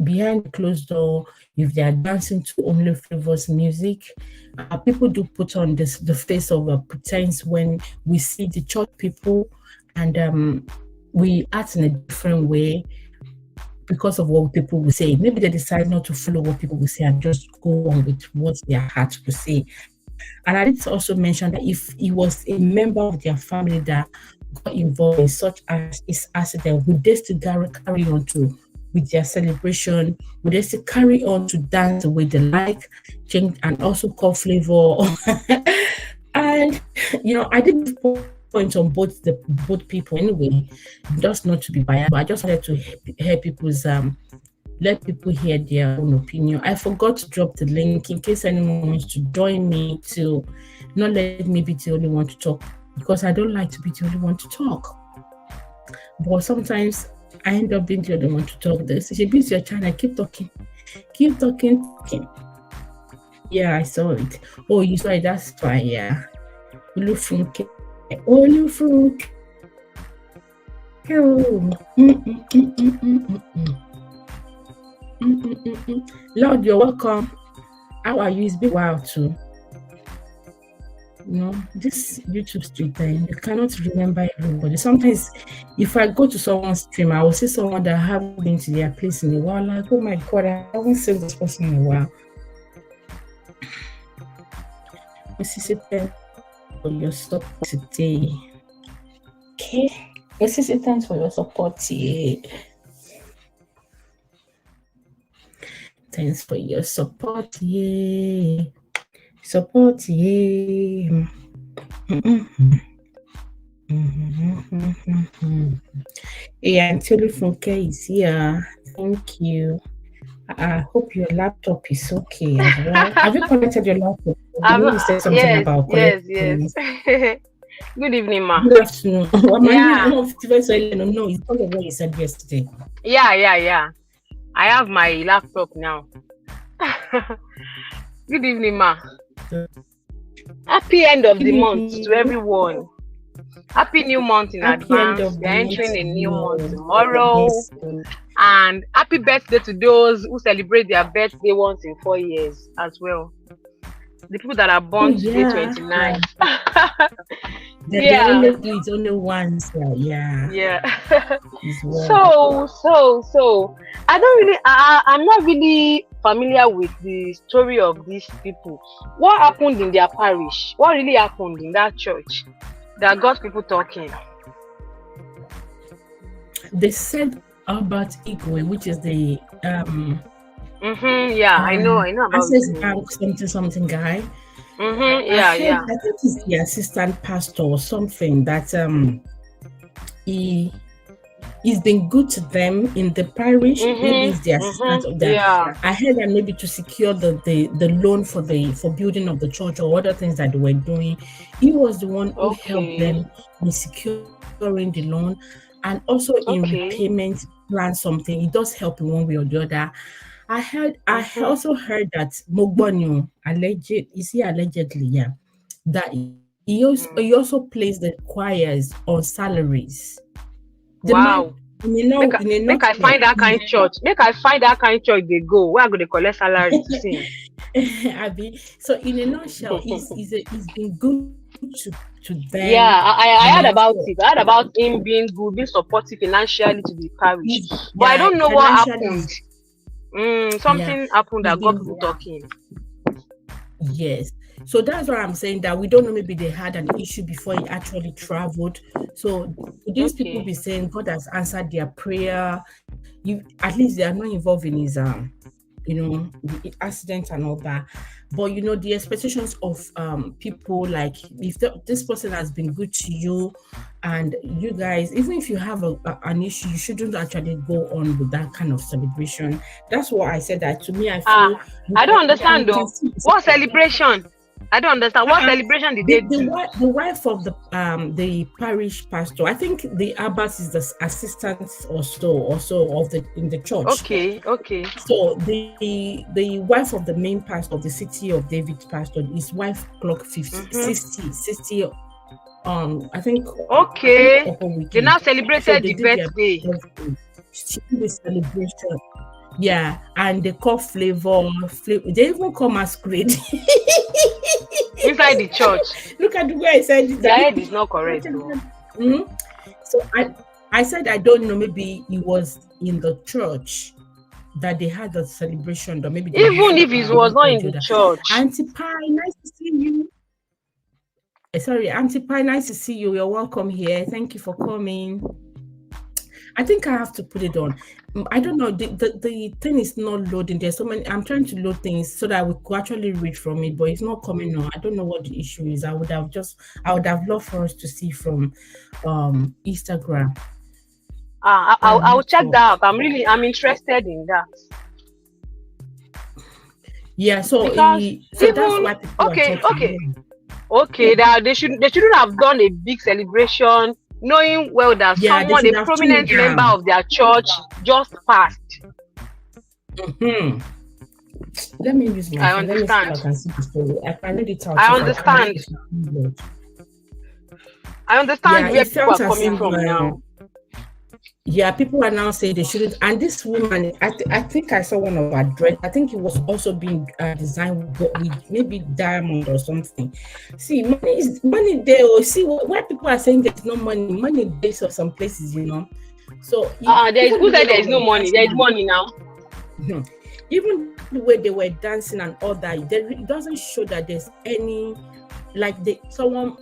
behind the closed door, if they are dancing to only Flavour's music, people do put on the face of a pretense when we see the church people, and we act in a different way because of what people will say. Maybe they decide not to follow what people will say and just go on with what their heart will say. And I did also mention that if he was a member of their family that got involved in such as this accident, would they still carry on with their celebration? Would they still carry on to dance the way they like, change, and also call Flavour? And I did point on both people anyway, just not to be biased, but I just wanted to hear people's let people hear their own opinion. I forgot to drop the link in case anyone wants to join me, to not let me be the only one to talk, because I don't like to be the only one to talk. But sometimes I end up being the only one to talk. This if it's your channel, keep talking. Yeah, I saw it. Oh, you saw it, that's fine. Yeah. Olufunk. Lord, you're welcome. How are you? It's been a while too. This YouTube street time, you cannot remember everybody. Sometimes, if I go to someone's stream, I will see someone that I haven't been to their place in a while. Like, oh my God, I haven't seen this person in a while. Thanks for your support today. Okay. Thanks for your support today. Thanks for your support, yeah. Support, yeah. Yeah, and telephone is here. Thank you. I hope your laptop is okay as well. Have you connected your laptop? You said something about yes. Good evening, ma. Good afternoon. No, it's because of what you said yesterday. Yeah. I have my laptop now. Good evening, ma. Happy end of the month to everyone. Happy new month in advance. We're entering a new month tomorrow. Yes. And happy birthday to those who celebrate their birthday once in 4 years as well. The people that are born today, 29. They only do it only once. Yeah. So I'm not really familiar with the story of these people. What happened in their parish? What really happened in that church that got people talking? They said about Wigwe, which is the I know about Access Bank something guy. I think he's the assistant pastor or something that he's been good to them in the parish. Maybe he's the assistant of them. I heard that maybe to secure the loan for building of the church or other things that they were doing. He was the one who helped them in securing the loan and also in repayment plan something. It does help in one way or the other. I also heard that Mogbonyo allegedly, that he also plays the choirs on salaries. Wow. Make I find that kind of church. Make I find that kind of church they go. Where I go to collect salary to sing. So in a nutshell, he's been good to them. Yeah, I heard about it. I heard about him being good, being supportive financially to the parish. But I don't know what happened. Something happened that got people talking. Yes. So that's why I'm saying that we don't know, maybe they had an issue before he actually traveled. So these people be saying God has answered their prayer. At least they are not involved in his the accident and all that. But the expectations of people, like if this person has been good to you, and you guys, even if you have an issue, you shouldn't actually go on with that kind of celebration. That's what I said. That to me, I feel. I don't understand though. What celebration? I don't understand. What celebration did they do? The wife of the parish pastor. I think the abbas is the assistant or so in the church. Okay. So the wife of the main pastor of the City of David pastor, his wife clocked 60. I think. Okay. They now celebrated the birthday. The celebration. Yeah, and they call Flavour. They even call masquerade inside the church. Look at the way I said it. The head is not correct. So I said I don't know. Maybe it was in the church that they had the celebration, or maybe even if it was not in the church. Auntie Pie, nice to see you. Sorry, Auntie Pie, nice to see you. You're welcome here. Thank you for coming. I think I have to put it on. I don't know. The thing is not loading. There's so many. I'm trying to load things so that we could actually read from it, but it's not coming on. I don't know what the issue is. I would have loved for us to see from Instagram. I'll check that out. I'm interested in that. Yeah. So that's why people Okay. That they shouldn't have done a big celebration, knowing well that someone, a prominent member of their church, just passed. Let me use my phone. I understand. I can see the story. I read it out. I understand. I understand where people are coming from now. Yeah, people are now saying they shouldn't. And this woman, I think I saw one of her dress. I think it was also being designed with maybe diamond or something. See, money there. Or see where people are saying there's no money. Money there or some places, So who said there is no money? There is money now. Even the way they were dancing and all that, it doesn't show that there's any someone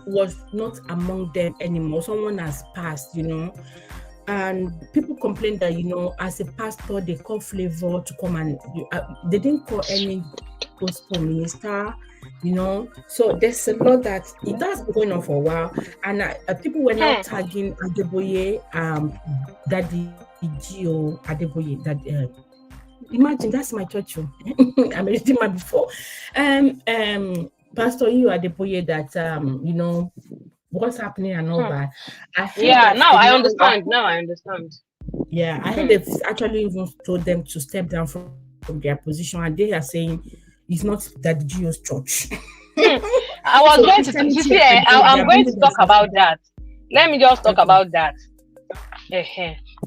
was not among them anymore. Someone has passed, And people complain that, as a pastor, they call Flavour to come and they didn't call any gospel minister, So there's a lot that it has been going on for a while. And people were now tagging Adeboye, Daddy Gio Adeboye, that imagine that's my church. I'm a redeemer before. Pastor you Adeboye, that what's happening and all that. Now I understand. Yeah, I heard they've actually even told them to step down from their position, and they are saying it's not that Gio's church. I was going to I'm going to talk about that. Let me just talk about that.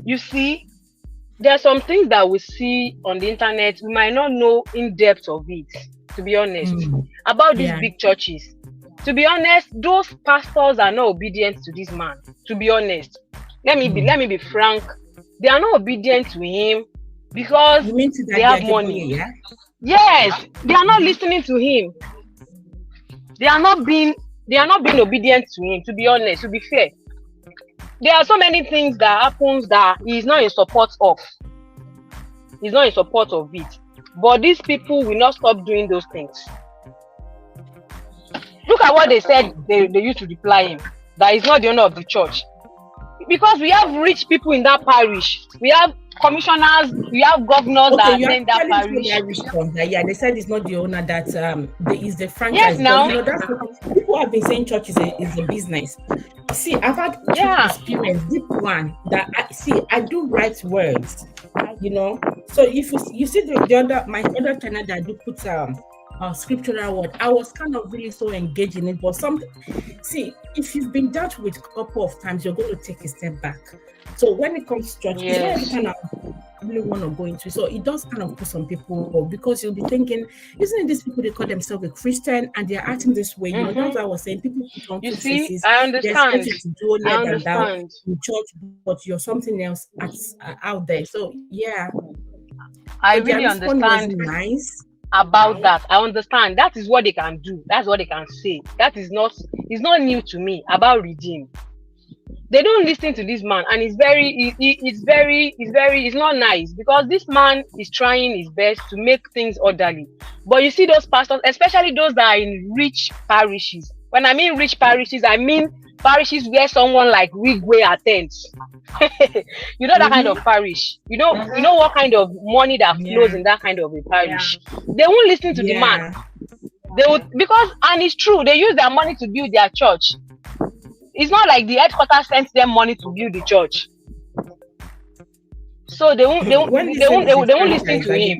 You see, there are some things that we see on the internet. We might not know in depth of it, to be honest, about these big churches. To be honest, those pastors are not obedient to this man. To be honest, let me be frank. They are not obedient to him because they have money. Yeah? Yes, they are not listening to him. They are not being obedient to him. To be honest, to be fair, there are so many things that happens that he is not in support of. He's not in support of it. But these people will not stop doing those things. Look at what they said they used to reply him, that he's not the owner of the church. Because we have rich people in that parish. We have commissioners, we have governors that attend that parish. Yeah, they said it's not the owner, that is the franchise. Yes, now. That's what people have been saying church is a business. See, I've had experience, deep one, that I do write words, So if you see my other channel that I do put scriptural word, I was kind of really so engaged in it. But if you've been dealt with a couple of times, you're going to take a step back. So when it comes to church, it's not every kind of really want to go into. So it does kind of put some people off, because you'll be thinking, isn't it these people, they call themselves a Christian and they're acting this way? That's what I was saying. People don't I understand. In church, but you're something else out there. So I really understand. Nice about that. I understand. That is what they can do. That's what they can say. It's not new to me about redeem. They don't listen to this man, and it's not nice, because this man is trying his best to make things orderly. But you see those pastors, especially those that are in rich parishes. When I mean rich parishes, I mean parishes where someone like Wigwe attends. You know that kind of parish. You know what kind of money that flows in that kind of a parish. They won't listen to the man. They would, because, and it's true, they use their money to build their church. It's not like the headquarters sends them money to build the church. So they won't listen to him.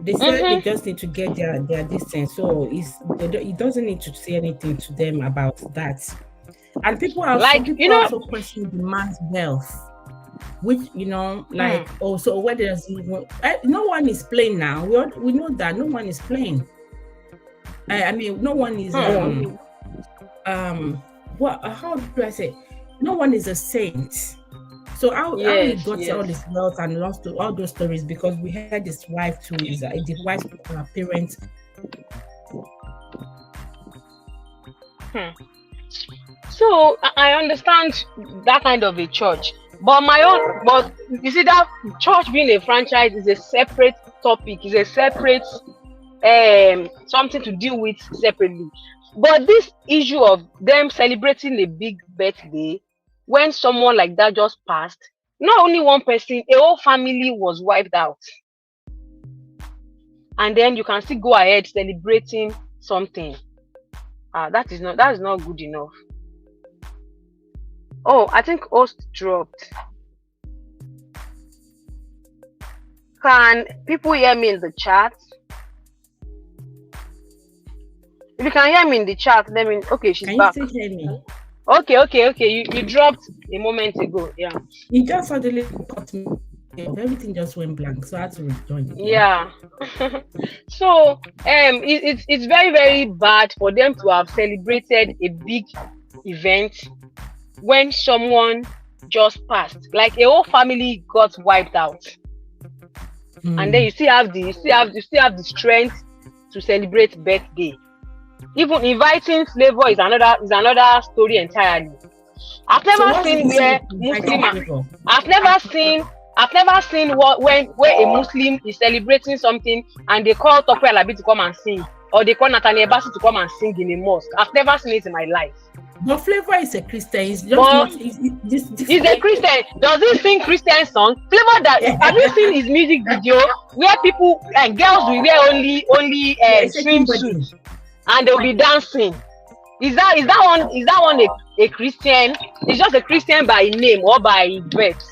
They said they just need to get their distance. So it doesn't need to say anything to them about that. And people are also questioning the man's wealth, which so where does no one is playing now. We know that no one is playing. No one is how do I say? No one is a saint. So how he got all this wealth and lost to all those stories, because we heard his wife too, the wife's parents. So I understand that kind of a church, but you see, that church being a franchise is a separate topic, is a separate something to deal with separately. But this issue of them celebrating a big birthday when someone like that just passed, not only one person, a whole family was wiped out. And then you can still go ahead celebrating something. That is not good enough. Oh, I think host dropped. Can people hear me in the chat? If you can hear me in the chat, let me. Okay, she's back. Can you still hear me? Okay. You dropped a moment ago. Yeah. You just suddenly cut me. Everything just went blank, so I had to rejoin. Yeah. So it's very, very bad for them to have celebrated a big event when someone just passed. Like a whole family got wiped out. And then you still have the strength to celebrate birthday. Even inviting Flavour is another story entirely. I've never seen where Muslim. I've never seen where a Muslim is celebrating something and they call Tope Alabi to come and sing, or they call Nathaniel Bassey to come and sing in a mosque. I've never seen it in my life. But Flavour is a Christian. He's just not. He's a Christian. Does he sing Christian songs? Flavour, have you seen his music video where people and girls will wear only swimsuits and they'll be dancing? Is that one a Christian? It's just a Christian by name or by birth.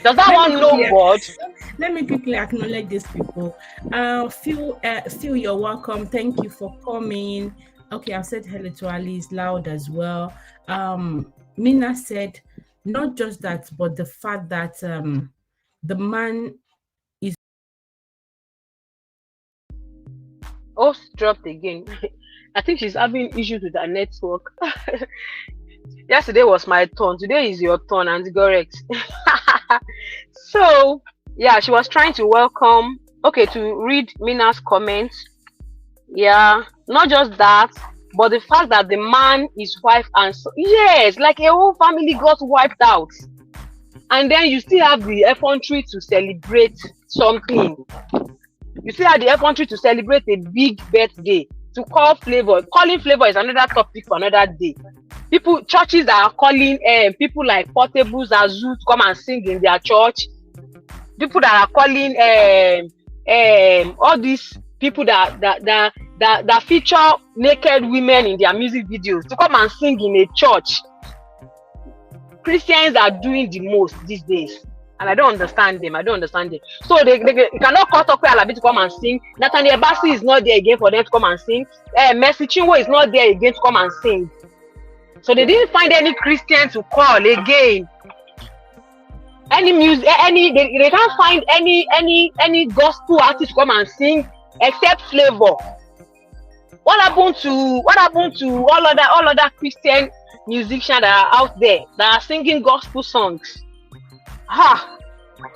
Does that one know God? Let me quickly acknowledge these people. Phil, you're welcome. Thank you for coming. Okay, I've said hello to Alice loud as well. Mina said, not just that, but the fact that the man is. Oh, dropped again. I think she's having issues with her network. Yesterday was my turn. Today is your turn, and Gorex. So, yeah, she was trying to welcome. Okay, to read Mina's comments. Yeah, not just that, but the fact that the man, his wife, and so yes, like a whole family got wiped out, and then you still have the effrontery to celebrate something. You still have the effrontery to celebrate a big birthday. To call Flavour, calling Flavour is another topic for another day. Churches that are calling people like Portables, Azu to come and sing in their church. People that are calling all these people that feature naked women in their music videos to come and sing in a church. Christians are doing the most these days, and I don't understand them. So they cannot call Tope Alabi to come and sing. Nathaniel Bassey is not there again for them to come and sing. Mercy Chinwo is not there again to come and sing. So they didn't find any Christian to call again. Any music, they can't find any gospel artist to come and sing except Flavour. What happened to all other Christian musicians that are out there that are singing gospel songs?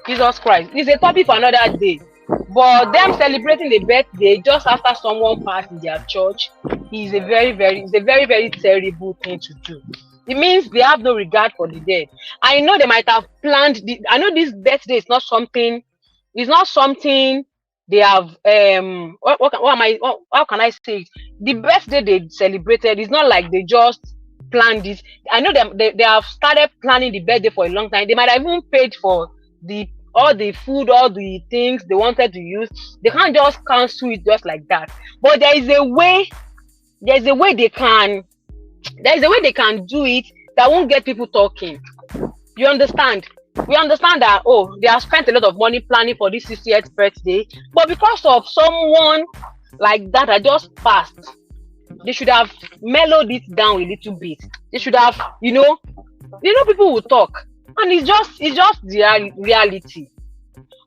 Jesus Christ. It's a topic for another day. But them celebrating the birthday just after someone passed in their church is a very, very terrible thing to do. It means they have no regard for the dead. I know they might have planned I know this birthday is not something they have how can I say it? The birthday they celebrated is not like they just planned this. I know they have started planning the birthday for a long time. They might have even paid for all the food, all the things they wanted to use. They can't just cancel it just like that. But there is a way they can do it that won't get people talking. You understand? We understand that they have spent a lot of money planning for this 60th birthday, but because of someone like that just passed, they should have mellowed it down a little bit. They should have, people will talk. And it's just the reality.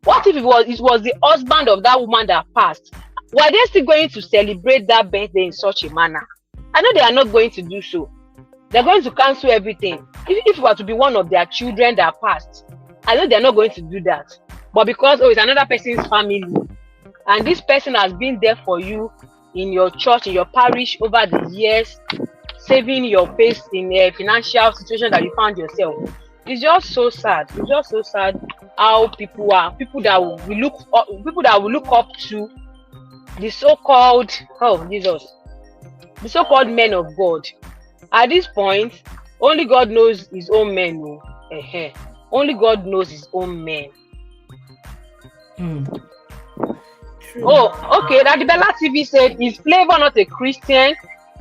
What if it was the husband of that woman that passed? Were they still going to celebrate that birthday in such a manner? I know they are not going to do so. They're going to cancel everything. If it were to be one of their children that passed, I know they're not going to do that. But because it's another person's family, and this person has been there for you in your church, in your parish over the years, saving your face in a financial situation that you found yourself. It's just so sad. It's just so sad how people that we look up to the so-called the so-called men of God. At this point, only God knows his own men. Only God knows his own men. Oh, okay. That the Bella TV said, is Flavour not a Christian?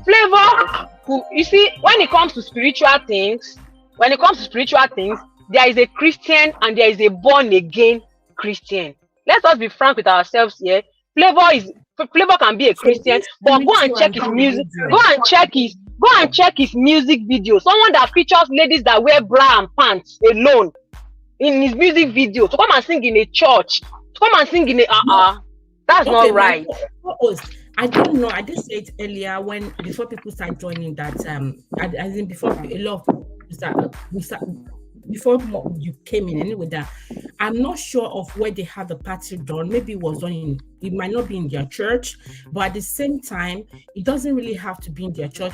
Flavour, you see, when it comes to spiritual things, there is a Christian and there is a born again Christian. Let us be frank with ourselves here. Flavour can be a Christian, but go and check his music. Go and check his music video. Someone that features ladies that wear bra and pants alone in his music video. To come and sing in a church. To come and sing in a that's okay, not right. I don't know. I did say it earlier before people start joining that I think before a lot of people before you came in anyway, that I'm not sure of where they have the party done. Maybe it was done it might not be in their church, but at the same time, it doesn't really have to be in their church.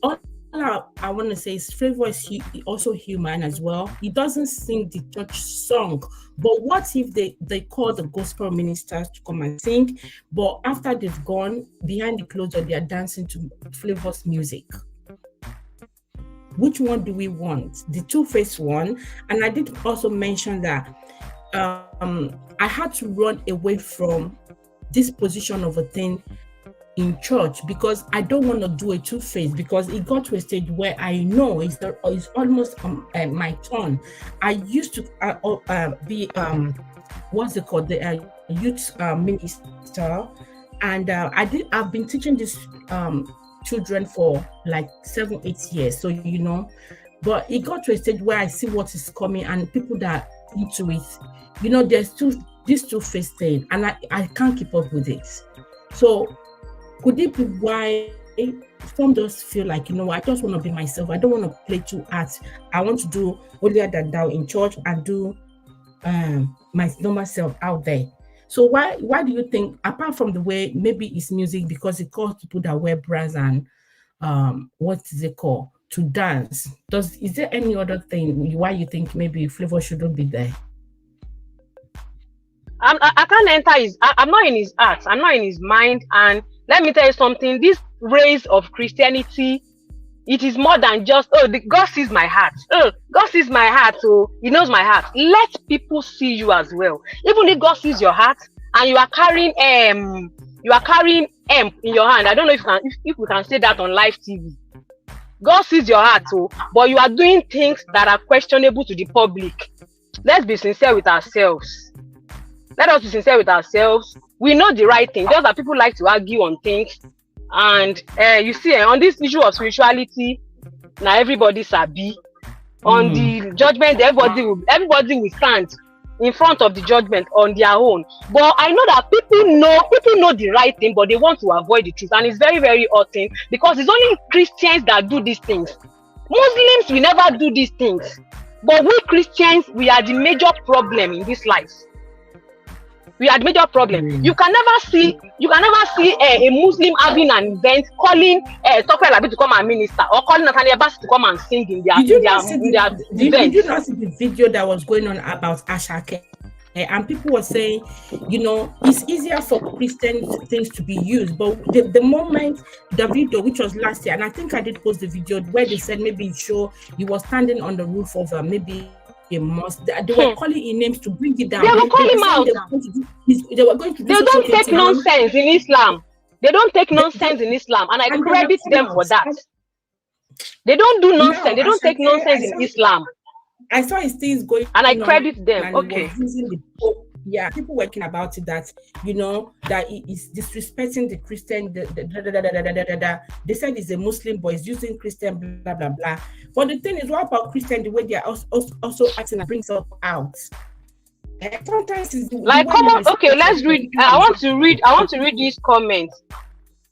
All I want to say is Flavour is also human as well. He doesn't sing the church song, but what if they call the gospel ministers to come and sing, but after they've gone behind the closed door, they are dancing to Flavour's music? Which one do we want? The two-faced one? And I did also mention that I had to run away from this position of a thing in church because I don't want to do a two-faced, because it got to a stage where I know it's almost my turn. I used to be what's it called, the youth minister, and I've been teaching this children for like 7-8 years, so but it got to a stage where I see what is coming and people that are into it, there's this two-faced thing, and I can't keep up with it. So could it be why some just feel like, I just want to be myself, I don't want to play two arts, I want to do holier than thou in church and do my normal self out there? So why do you think, apart from the way maybe it's music because it calls people that wear bras and what is it called, to dance, is there any other thing why you think maybe Flavour shouldn't be there? I can't enter I'm not in his heart, I'm not in his mind. And let me tell you something, this race of Christianity, it is more than just, God sees my heart. God sees my heart, so he knows my heart. Let people see you as well. Even if God sees your heart and you are carrying M in your hand. I don't know if we can say that on live TV. God sees your heart, but you are doing things that are questionable to the public. Let's be sincere with ourselves. Let us be sincere with ourselves. We know the right thing. Just that people like to argue on things. And you see, on this issue of spirituality, now everybody sabi. On the judgment, everybody will stand in front of the judgment on their own. But I know that people know the right thing, but they want to avoid the truth. And it's very, very odd thing, because it's only Christians that do these things. Muslims will never do these things. But we Christians, we are the major problem in this life. We are the major problem. You can never see a Muslim having an event calling Tokwe Labi to come and minister, or calling Nathaniel Bass to come and sing in their event. Did you not see the video that was going on about Ashake? And people were saying, it's easier for Christian things to be used. But the moment the video, which was last year, and I think I did post the video where they said maybe he was standing on the roof of maybe a mosque. They were calling in names to bring it down. They will call him out. They were going to do. They don't take nonsense in Islam. They don't take nonsense in Islam, and I credit them for that. They don't do nonsense. They don't take nonsense in Islam. I saw his things going, and I credit them. Okay. People working about it that that he is disrespecting the Christian. They said he's a Muslim, but he's using Christian, blah blah blah. But the thing is, what about Christian? The way they are also acting and brings up out. Sometimes it's like, come on. Okay, let's read. I want to read these comments.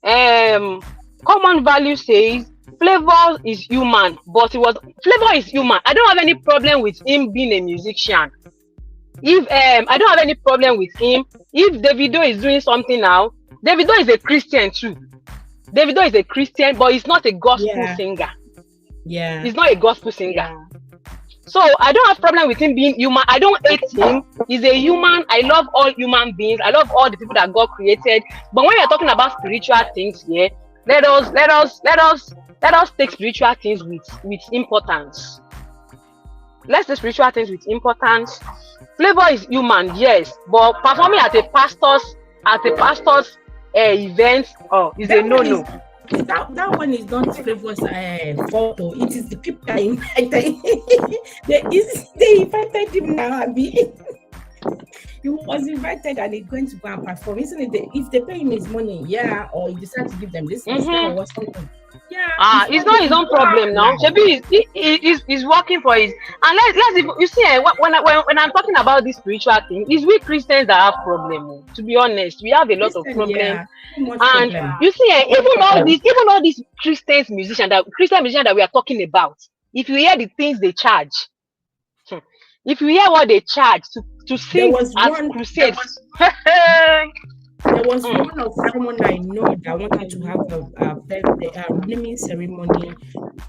Common Value says Flavour is human, but Flavour is human. I don't have any problem with him being a musician. If I don't have any problem with him. If Davido is doing something now, Davido is a Christian too. Davido is a Christian, but he's not a gospel singer. Yeah, he's not a gospel singer. Yeah. So I don't have problem with him being human. I don't hate him. He's a human. I love all human beings. I love all the people that God created. But when we are talking about spiritual things here, let us take spiritual things with importance. Let's take spiritual things with importance. Flavour is human, yes, but performing at a pastor's event is a no-no. That one is not Flavour's photo. It is the people that invited. They invited him now, Abi. He was invited and he's going to go and perform. Isn't it? If they pay him his money, or you decide to give them this or something. Yeah, It's not his own problem now. Shebi is working for his. And let's you see when I'm talking about this spiritual thing, it's we Christians that have problem. To be honest, we have a lot of problems. Yeah, too much And problem. you see, even all these Christian musicians that we are talking about, if you hear the things they charge, if you hear what they charge to sing at crusades. There was one of someone I know that wanted to have a birthday naming ceremony,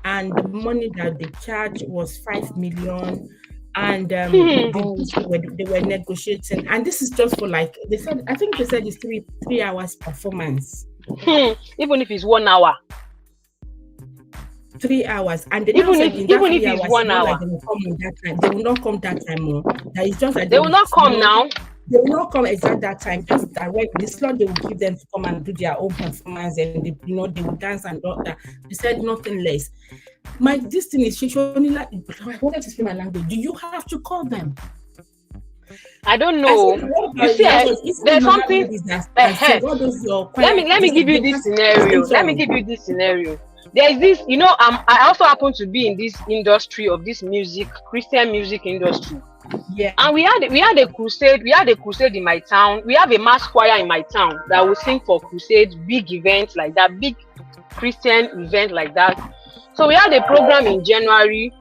and the money that they charged was 5 million, and they were negotiating, and this is just for like they said. I think they said it's 3 hours performance. Even if it's 1 hour. 3 hours, and they even if it's 1 hour, like they will come on that time. They will not come that time more. That is just like they will not come now. They will not come exact that time. Just direct the slot they will give them to come and do their own performance, and they will dance and all that. They said nothing less. This thing is only like I wanted to speak my language. Do you have to call them? I don't know. You see, there's something. Let me give you this scenario. There is this, I also happen to be in this industry of this Christian music industry. Yeah. And we had a crusade in my town. We have a mass choir in my town that will sing for crusades, big events like that, big Christian event like that. So we had a program in January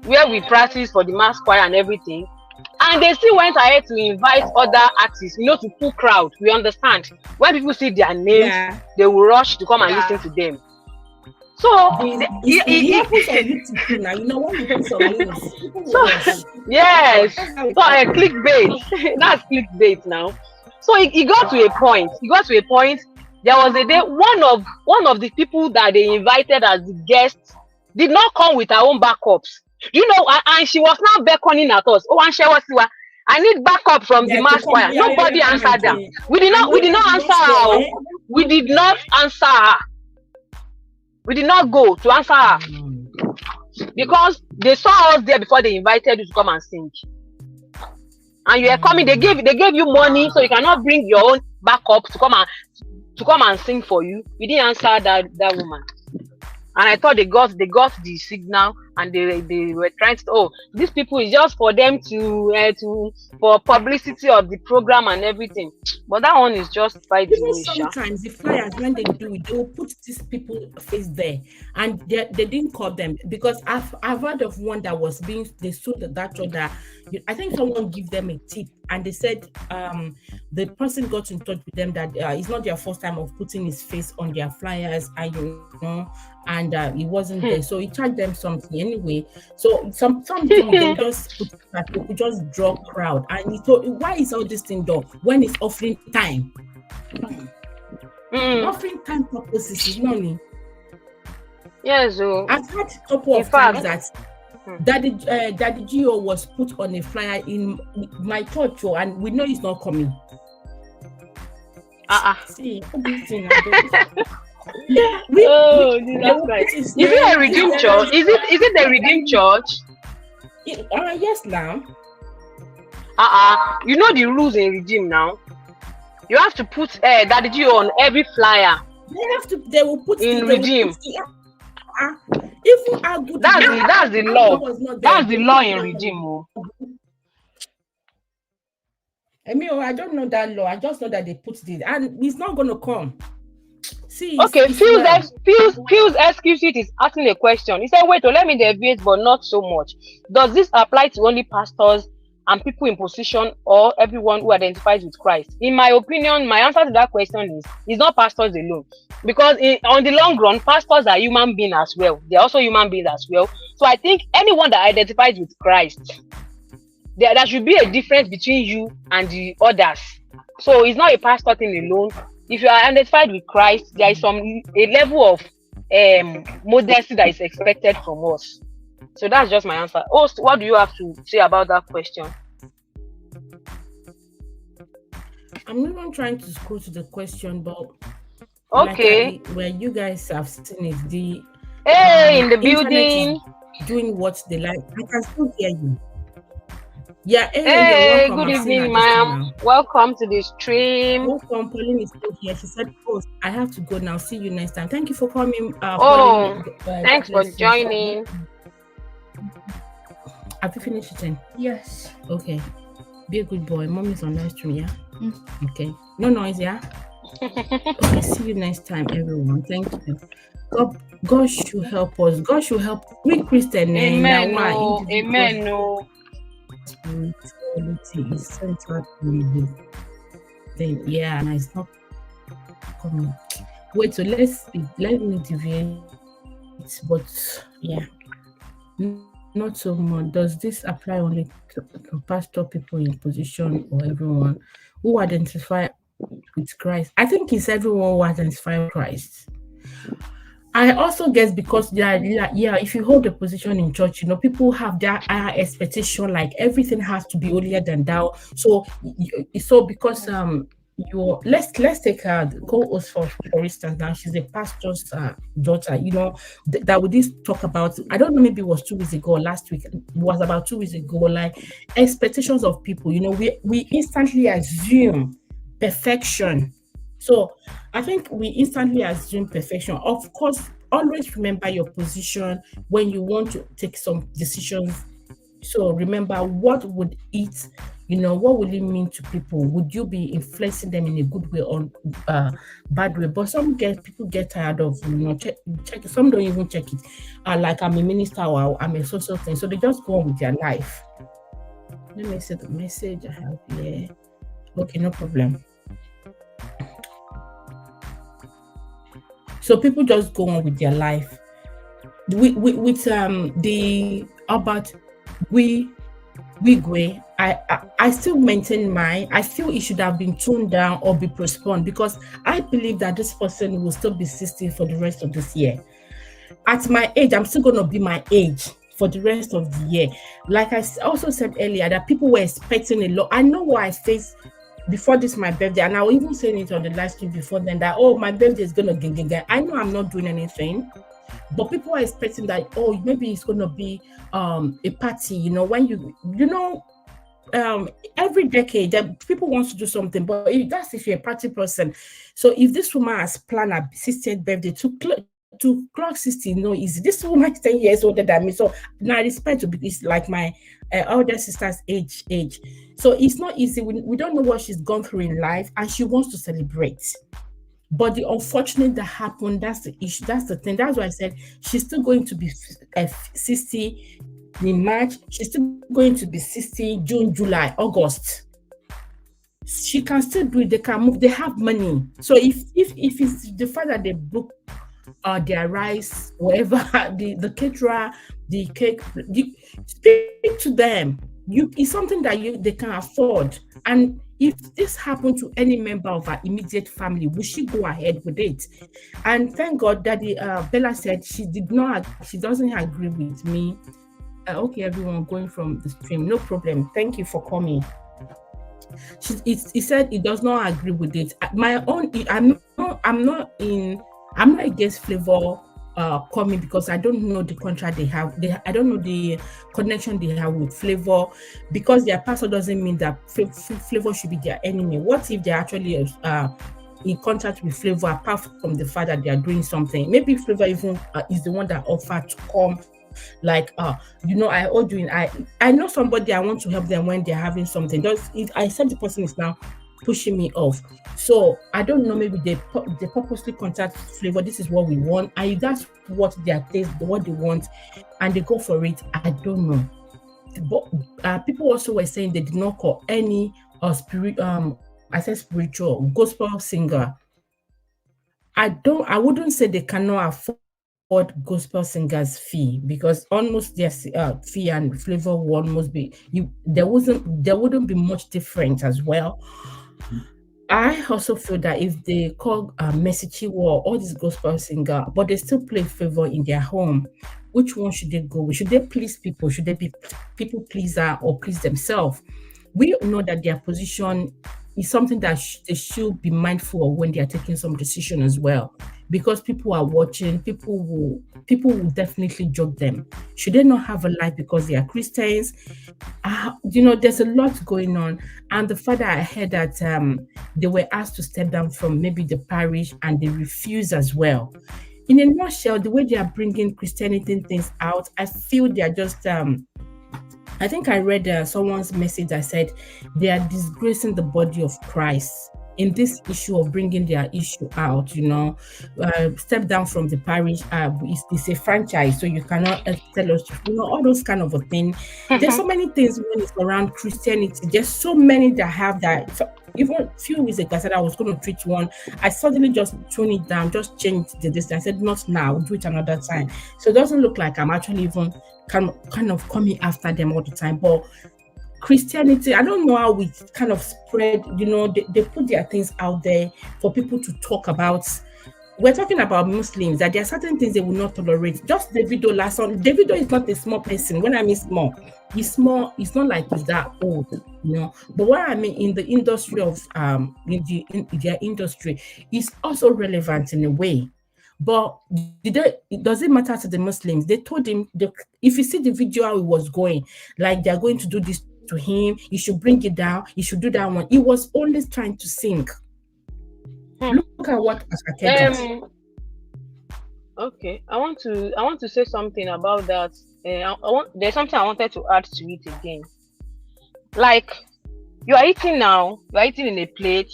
where we practiced for the mass choir and everything. And they still went ahead to invite other artists, to full crowd. We understand. When people see their names, they will rush to come and listen to them. So yes, so clickbait. That's clickbait now. So it got to a point. There was a day one of the people that they invited as the guests did not come with her own backups. And she was now beckoning at us. Oh, and she was I need backup from the mass choir. Nobody answered them. We did not answer her. We did not answer her. We did not go to answer her because they saw us there before they invited you to come and sing. And you are coming. They gave you money, so you cannot bring your own backup to come and sing for you. We didn't answer that woman. And I thought they got the signal, and they were trying to. These people is just for them for publicity of the program and everything. But that one is just by the way. Sometimes the flyers, when they do it, they will put these people face there, and they didn't call them, because I've heard of one that was they sold that other. I think someone gave them a tip, and they said the person got in touch with them that it's not their first time of putting his face on their flyers, and he wasn't there, so he charged them something anyway. So something they just put that they could just draw crowd, and he thought, why is all this thing done when it's offering time? Offering time purposes is money. Yes, I've had a couple of times that the GO was put on a flyer in my church, and we know he's not coming. See, yeah, that's right. Is it a redeemed church? Is it a redeemed church? Yes, now. You know the rules in redeem now. You have to put Daddy G on every flyer. They will put in redeem. Even how good that's the law. That's the law in redeem. I don't know that law. I just know that they put it, and he's not going to come. See, okay, Phil's excuse it is asking a question. He said, wait, let me deviate, but not so much. Does this apply to only pastors and people in position, or everyone who identifies with Christ? In my opinion, my answer to that question is it's not pastors alone. Because on the long run, pastors are human beings as well. They're also human beings as well. So I think anyone that identifies with Christ, there should be a difference between you and the others. So it's not a pastor thing alone. If you are identified with Christ, there is a level of modesty that is expected from us. So that's just my answer. Host, what do you have to say about that question? I'm not even trying to scroll to the question, but okay, where you guys have seen it, in the building doing what they like. I can still hear you. Yeah, hey, you're Hey, welcome. good I've seen her evening, just ma'am. now. Welcome to the stream. Welcome, Pauline is still here. She said, "Oh, I have to go now. See you next time." Thank you for coming, Oh, Pauline. God thanks for bless you. joining. Have you finished eating? Yes. Okay. Be a good boy. Mom is on live stream, yeah? Okay. No noise, yeah? Okay, see you next time, everyone. Thank you. God should help us. God should help. We Christian, Amen. No, amen. No. Spirituality is centered in the thing. Yeah, and it's not coming. Wait, so let me deviate. But yeah, not so much. Does this apply only to pastor, people in position, or everyone who identify with Christ? I think it's everyone who identify with Christ. I also guess because if you hold a position in church, people have their higher expectation, like everything has to be holier than thou. So because let's take the co-host for instance. Now she's a pastor's daughter. That we did talk about. I don't know, maybe it was 2 weeks ago or last week. It was about 2 weeks ago. Like expectations of people. We instantly assume perfection. So I think we instantly assume perfection. Of course, always remember your position when you want to take some decisions. So remember, what would it mean to people? Would you be influencing them in a good way or bad way? But people get tired of check. Some don't even check it. Like I'm a minister or I'm a social thing. So they just go on with their life. Let me see the message I have here. Okay, no problem. So people just go on with their life. With the about Wigwe, I still maintain mine. I feel it should have been toned down or be postponed because I believe that this person will still be 60 for the rest of this year. At my age, I'm still going to be my age for the rest of the year. Like I also said earlier, that people were expecting a lot. I know what I faced before this my birthday, and I was even saying it on the live stream before then that my birthday is gonna get. I know I'm not doing anything, but people are expecting that maybe it's gonna be a party. When every decade that people want to do something, but that's if you're a party person. So if this woman has planned her 60th birthday to clock 60, is this woman 10 years older than me? So now I respect to it's like my elder sister's age. So it's not easy. We don't know what she's gone through in life, and she wants to celebrate. But the unfortunate that happened, that's the issue. That's the thing. That's why I said she's still going to be 60 in March. She's still going to be 60 June, July, August. She can still do it. They can move. They have money. So if it's the fact that they book their rice, whatever, the caterer, the cake, speak to them. It's something that they can afford. And if this happened to any member of our immediate family, we should go ahead with it. And thank God that Bella said she doesn't agree with me. Okay, everyone going from the stream, no problem. Thank you for coming. He said he does not agree with it. I'm not against Flavour coming because I don't know the contract they have. I don't know the connection they have with Flavour. Because their pastor doesn't mean that Flavour should be their enemy. What if they're actually in contact with Flavour apart from the fact that they are doing something? Maybe Flavour even is the one that offered to come. Like I owe you. I know somebody. I want to help them when they're having something. I said the person is now pushing me off. So I don't know, maybe they purposely contact Flavour. This is what we want, and that's what their taste, what they want, and they go for it. I don't know. But people also were saying they did not call any spiritual gospel singer. I wouldn't say they cannot afford gospel singers' fee, because almost their fee and Flavour will almost be there wouldn't be much difference as well. I also feel that if they call Messichi or all these gospel singer, but they still play Flavour in their home, which one should they go with? Should they please people? Should they be people pleaser or please themselves? We know that their position is something that they should be mindful of when they are taking some decision as well. because people are watching, people will definitely judge them. Should they not have a life because they are Christians? There's a lot going on. And the fact that I heard that they were asked to step down from maybe the parish and they refuse as well. In a nutshell, the way they are bringing Christianity things out, I feel they are just I think I read someone's message that said they are disgracing the body of Christ in this issue of bringing their issue out. Step down from the parish. It's a franchise, so you cannot tell us. All those kind of a thing. There's so many things when it's around Christianity. There's so many that have that. So even a few weeks ago, I said I was going to treat one. I suddenly just tune it down, just changed the distance. I said not now, do it another time. So it doesn't look like I'm actually even kind of coming after them all the time. But Christianity, I don't know how it kind of spread, they put their things out there for people to talk about. We're talking about Muslims, that there are certain things they will not tolerate. Just Davido last on. Davido is not a small person. When I mean small, he's small, it's not like he's that old, But what I mean in the industry of in their industry is also relevant in a way. But does it matter to the Muslims? They told him, if you see the video how it was going, like they're going to do this to him, you should bring it down, you should do that one. He was always trying to sing. Look at what Asake does. Okay, I want to say something about that. There's something I wanted to add to it again. Like, you are eating now, you are eating in a plate.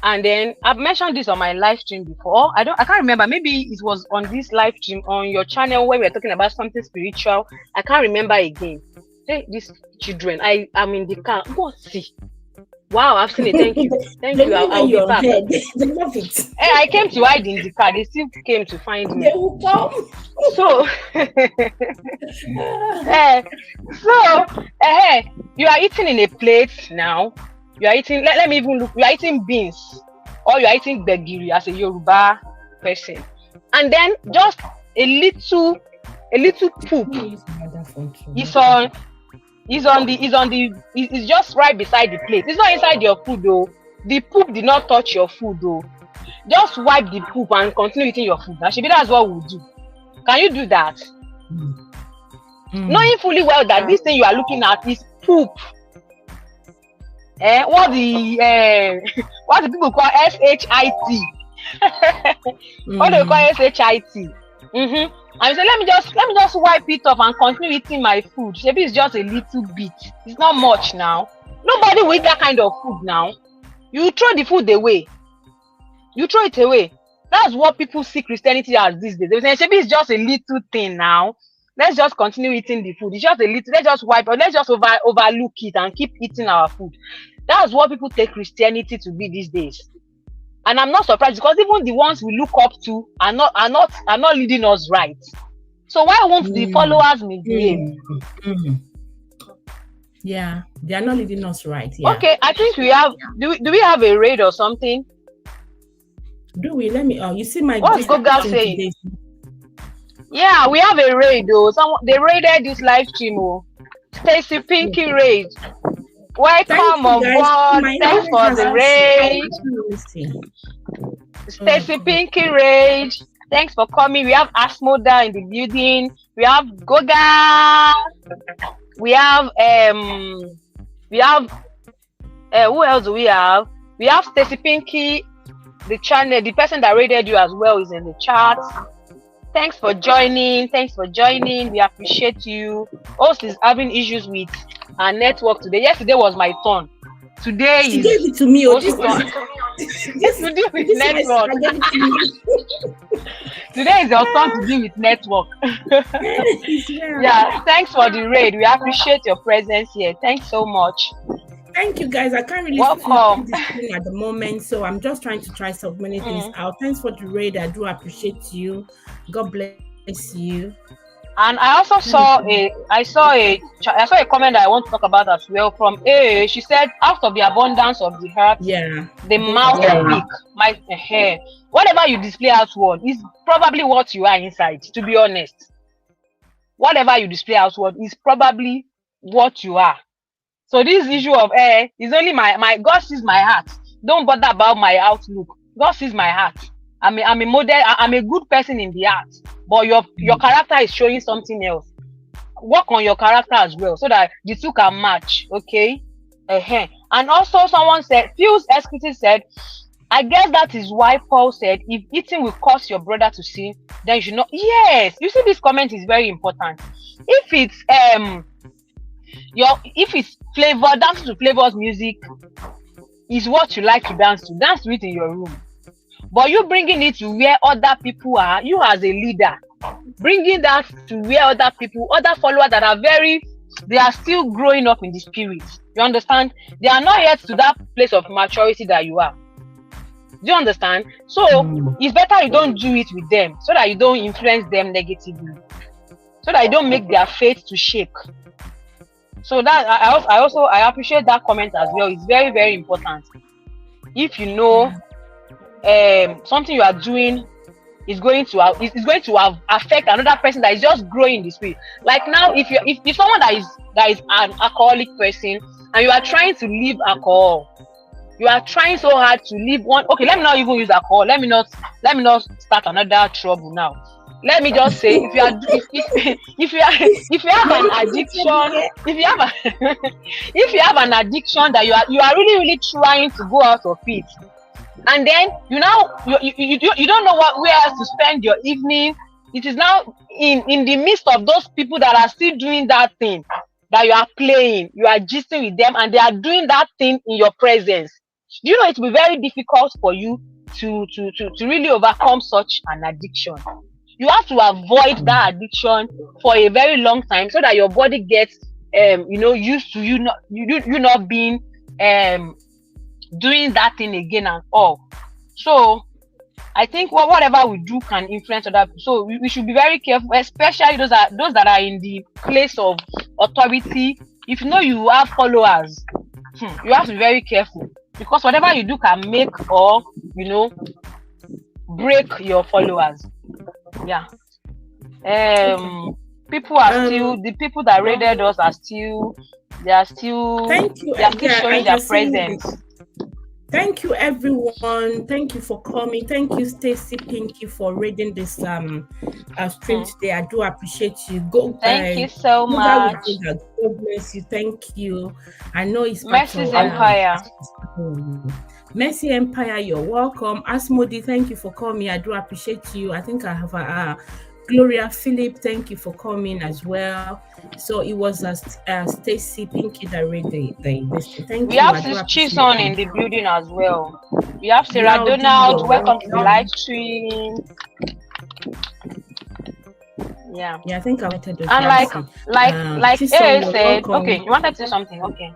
And then I've mentioned this on my live stream before. I can't remember. Maybe it was on this live stream on your channel where we were talking about something spiritual. I can't remember again. Hey, these children, I'm in the car. Go see. Wow, I've seen it. Thank you. Thank you. I'll be back. They love it. Hey, I came to hide in the car. They still came to find me. They will come. So, you are eating in a plate now. You are eating, let me even look, you are eating beans or you are eating gbegiri as a Yoruba person. And then just a little poop is just right beside the plate. It's not inside your food though. The poop did not touch your food though. Just wipe the poop and continue eating your food. Now, that's what we'll do. Can you do that? Knowing fully well that this thing you are looking at is poop. What the people call SHIT. What they call SHIT. And so let me just wipe it off and continue eating my food. Maybe it's just a little bit. It's not much now. Nobody will eat that kind of food now. You throw the food away. You throw it away. That's what people see Christianity as these days. They say maybe it's just a little thing now. Let's just continue eating the food. It's just a little. Let's just wipe it. Let's just overlook it and keep eating our food. That's what people take Christianity to be these days. And I'm not surprised because even the ones we look up to are not leading us right. So why won't the followers misbehave? Yeah, they are not leading us right. Yeah. Okay, I think we have. Do we have a raid or something? Do we? Let me. You see my. What's Google saying? Yeah, we have a raid though. They raided this live stream. Oh, Stacy Pinky raid. Welcome on board. Thanks for the raid. Stacy Pinky raid. Thanks for coming. We have Asmoda in the building. We have Goga. We have who else do we have? We have Stacy Pinky, the channel, the person that raided you as well is in the chat. Thanks for joining. We appreciate you. Host is having issues with our network today. Yesterday was my turn. Today she gave it to me. To deal with network. Today is your turn to deal with network. Yeah, thanks for the raid. We appreciate your presence here. Thanks so much. Thank you guys. I can't really welcome this thing at the moment, so I'm just trying to try so many things out. Thanks for the raid. I do appreciate you. God bless you. And I also saw a comment that I want to talk about as well from A. She said, out of the abundance of the heart, the mouth speak. My hair. Whatever you display outward is probably what you are inside, to be honest. Whatever you display outward is probably what you are. So this issue of is only my God sees my heart. Don't bother about my outlook. God sees my heart. I'm a model. I'm a good person in the art, but your character is showing something else. Work on your character as well, so that the two can match. Okay. And also, someone said, Fuse Equity said, I guess that is why Paul said, if eating will cause your brother to sin, then you should not. Yes, you see, this comment is very important. If it's if it's Flavour, dance to Flavour's music is what you like to dance to it in your room. But you bringing it to where other people are, you as a leader, bringing that to where other followers that are they are still growing up in the spirit. You understand? They are not yet to that place of maturity that you are. Do you understand? So it's better you don't do it with them, so that you don't influence them negatively, so that you don't make their faith to shake. So that I appreciate that comment as well. It's very, very important. If you know something you are doing is going to affect another person that is just growing this way. Like now, if someone that is an alcoholic person and you are trying to leave alcohol, you are trying so hard to leave one. Okay, let me not even use alcohol. Let me not start another trouble now. Let me just say, if you have an addiction, if you have an addiction that you are really, really trying to go out of it, and then you don't know where else to spend your evening. It is now in the midst of those people that are still doing that thing that you are playing, you are gisting with them, and they are doing that thing in your presence. Do you know it will be very difficult for you to really overcome such an addiction? You have to avoid that addiction for a very long time, so that your body gets used to you not being doing that thing again and all. So I think whatever we do can influence other people. So we should be very careful, especially those that are in the place of authority. If you know you have followers, you have to be very careful, because whatever you do can make or break your followers. Yeah. People are still, the people that raided us are still, they are still showing their presence. Thank you, everyone. Thank you for coming. Thank you, Stacy Pinky, for reading this stream today. I do appreciate you. Thank you so much. God bless you. Thank you. I know it's Mercy's Empire. Mercy Empire, you're welcome. Asmodi, thank you for coming. I do appreciate you. I think I have Gloria Philip, thank you for coming as well. So it was Stacy Pinky that read the list. Thank we you. We have this Chison in the building as well. We have Sarah Donald. Welcome to the live stream. Yeah, I think I wanted to. And like A said, okay, you wanted to say something, okay.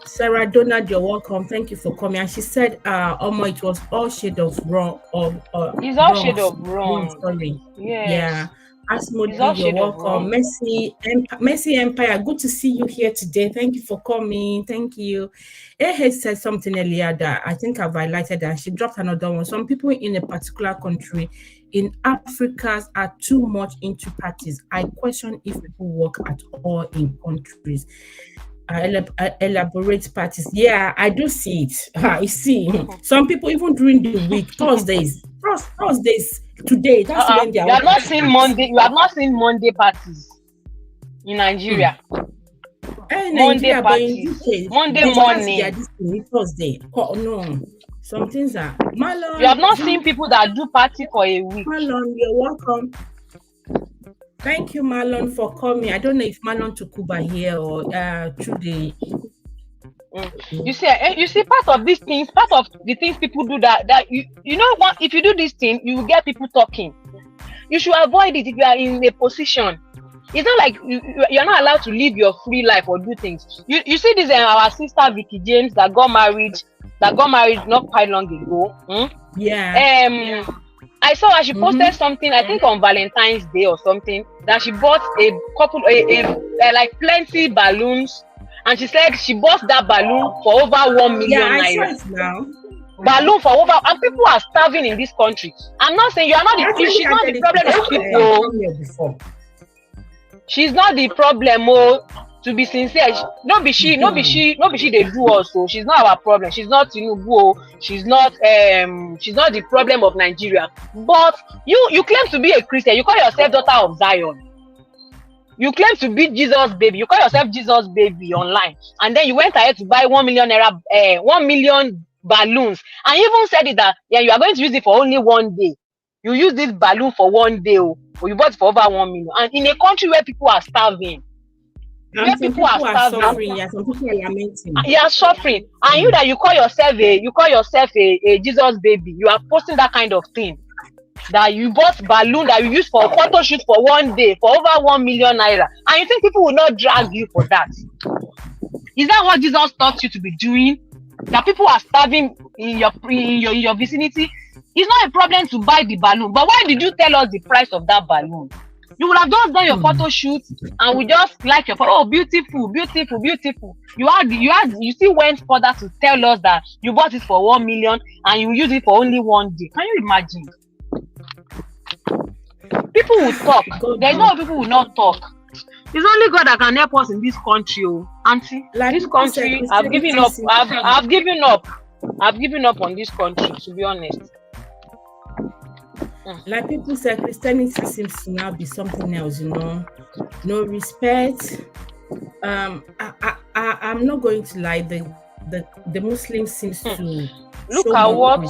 Sarah Donald, you're welcome. Thank you for coming. And she said, Omo, it was all shade of wrong. It's all shade of wrong. Sorry. Yes. Yeah. Asmodi, you're welcome. Mercy Empire, good to see you here today. Thank you for coming. Thank you. Ehe said something earlier that I think I've highlighted, and she dropped another one. Some people in a particular country in Africa are too much into parties. I question if people work at all in countries. Elaborate parties. Yeah, I do see it. I see some people even during the week, Thursdays today. That's when they are. You have not seen Monday. You have not seen Monday parties in Nigeria. Monday parties. Monday morning. Thursday. Oh no. Some things are. Marlon, you have not seen people that do party for a week. Marlon, you're welcome. Thank you, Marlon, for coming. I don't know if Marlon took Cuba here or through the. You see, part of these things, part of the things people do that you know what? If you do this thing, you will get people talking. You should avoid it if you are in a position. It's not like you're not allowed to live your free life or do things. You see this our sister Vicky James that got married not quite long ago. Yeah. I saw her, she posted something, I think on Valentine's Day or something, that she bought a couple, like plenty balloons, and she said she bought that balloon for over 1 million naira. I saw it now. Balloon for over, and people are starving in this country. I'm not saying you are not the, she's not the problem of people. She's not the problem. To be sincere, no be she they do us. So she's not our problem. She's not Tinubu. She's not the problem of Nigeria. But you claim to be a Christian. You call yourself daughter of Zion. You claim to be Jesus baby. You call yourself Jesus baby online, and then you went ahead to buy 1 million naira, 1 million balloons, and you even said it that you are going to use it for only one day. You use this balloon for one day, or you bought it for over 1 million, and in a country where people are starving. Where people are suffering, yeah, some people are lamenting. You are suffering, and you call yourself a Jesus baby. You are posting that kind of thing. That you bought balloon that you use for a photo shoot for one day for over 1 million naira, and you think people will not drag you for that? Is that what Jesus taught you to be doing? That people are starving in your vicinity? It's not a problem to buy the balloon, but why did you tell us the price of that balloon? You would have just done your photo shoot, and we just like your photo. Oh, beautiful, beautiful, beautiful. You still went further to tell us that you bought it for 1 million and you use it for only one day. Can you imagine? People will talk. There's no people will not talk. It's only God that can help us in this country, oh, auntie. Like this country, I've given up. I've given up. I've given up on this country, to be honest. Like people say, Christianity seems to now be something else, no respect. I'm not going to lie. The Muslims seems to look at what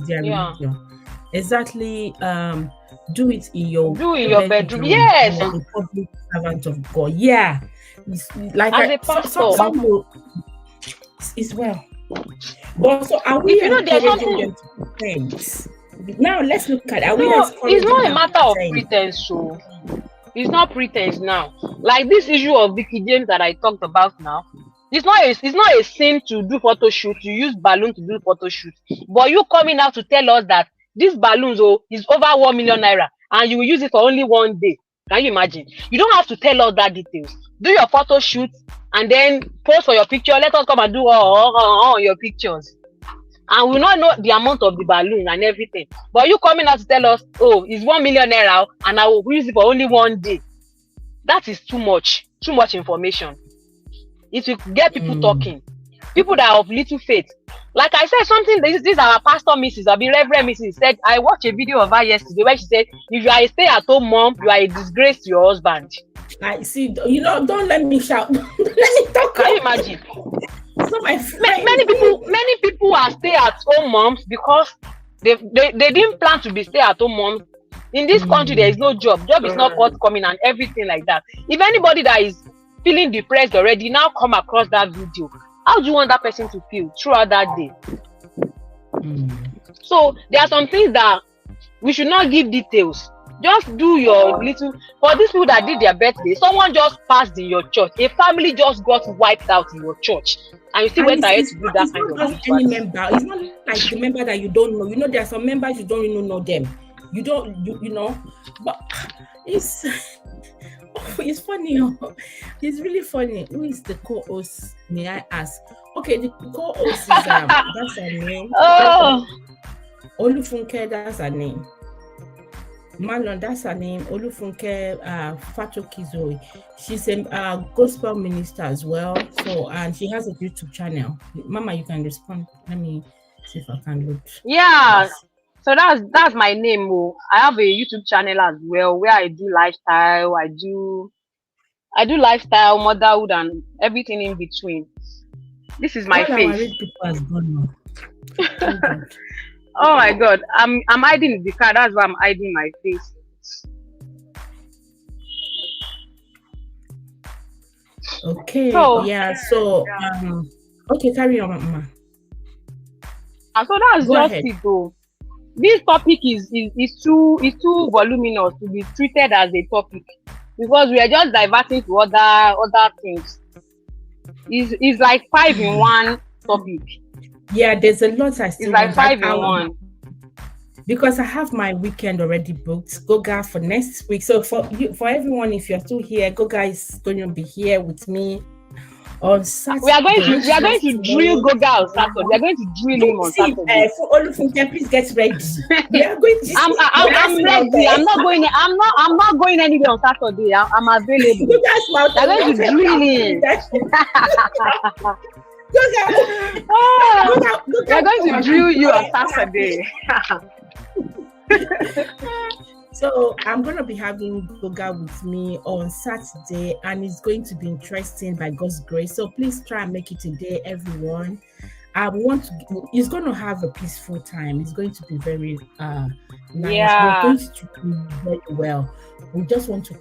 their religion. Exactly. Do it in your bedroom. Yes. The public servant of God. Yeah. It's like as a pastor. It's well. But so are we encouraging them to pretend? Now let's look at it's not a matter of pretense, so it's not pretense now. Like this issue of Vicky James that I talked about now. It's not a sin to do photo shoot, to use balloon to do photo shoot. But you coming out to tell us that this balloons is over 1 million naira and you will use it for only one day. Can you imagine? You don't have to tell us that details. Do your photo shoot and then post for your picture. Let us come and do all your pictures. And we not know the amount of the balloon and everything. But you coming out to tell us, oh, it's 1 million naira and I will use it for only one day. That is too much information. It will get people talking. People that are of little faith. Like I said, something, this our pastor Mrs. Abi Reverend Mrs. said, I watched a video of her yesterday where she said, if you are a stay-at-home mom, you are a disgrace to your husband. I see, don't let me shout. Let me talk. Can you imagine? So many people are stay-at-home moms because they didn't plan to be stay-at-home moms. In this country, there is no job. Job is not forthcoming and everything like that. If anybody that is feeling depressed already now come across that video, how do you want that person to feel throughout that day? So there are some things that we should not give details. Just do your little. For these people that did their birthday, someone just passed in your church. A family just got wiped out in your church, and you still went ahead to do that kind of thing. Any member, it's not like the member that you don't know. There are some members you don't even know them. You don't, but it's funny. It's really funny. Who is the co-host? May I ask? Okay, the co-host is that's her name. Oh, Olufunke, that's her name. Marlon, that's her name. Olufunke Fatokizoe. She's a gospel minister as well. So, and she has a YouTube channel. Mama, you can respond. Let me see if I can look. Yeah. So that's my name. I have a YouTube channel as well where I do lifestyle. I do lifestyle, motherhood, and everything in between. This is my face. Oh my God, I'm hiding the car. That's why I'm hiding my face. Okay. Okay, carry on, Mama. So that's Go just ahead. it, though. This topic is too voluminous to be treated as a topic because we are just diverting to other things. It's like 5 in 1 topic. Yeah, there's a lot I still. It's like 5 in 1. Because I have my weekend already booked. Goga for next week. So for everyone, if you're still here, Goga is going to be here with me on Saturday. We are going to drill Goga on Saturday. We are going to drill him on Saturday. For Olufunke, please get ready. We are going to. I'm ready. I'm not going anywhere on Saturday. I'm available. We are going to drill him. We are going to drill you on Saturday. So I'm going to be having Goga with me on Saturday, and it's going to be interesting by God's grace. So please try and make it today, everyone. It's going to have a peaceful time. It's going to be very nice. Yeah. We're going to do very well. We just want to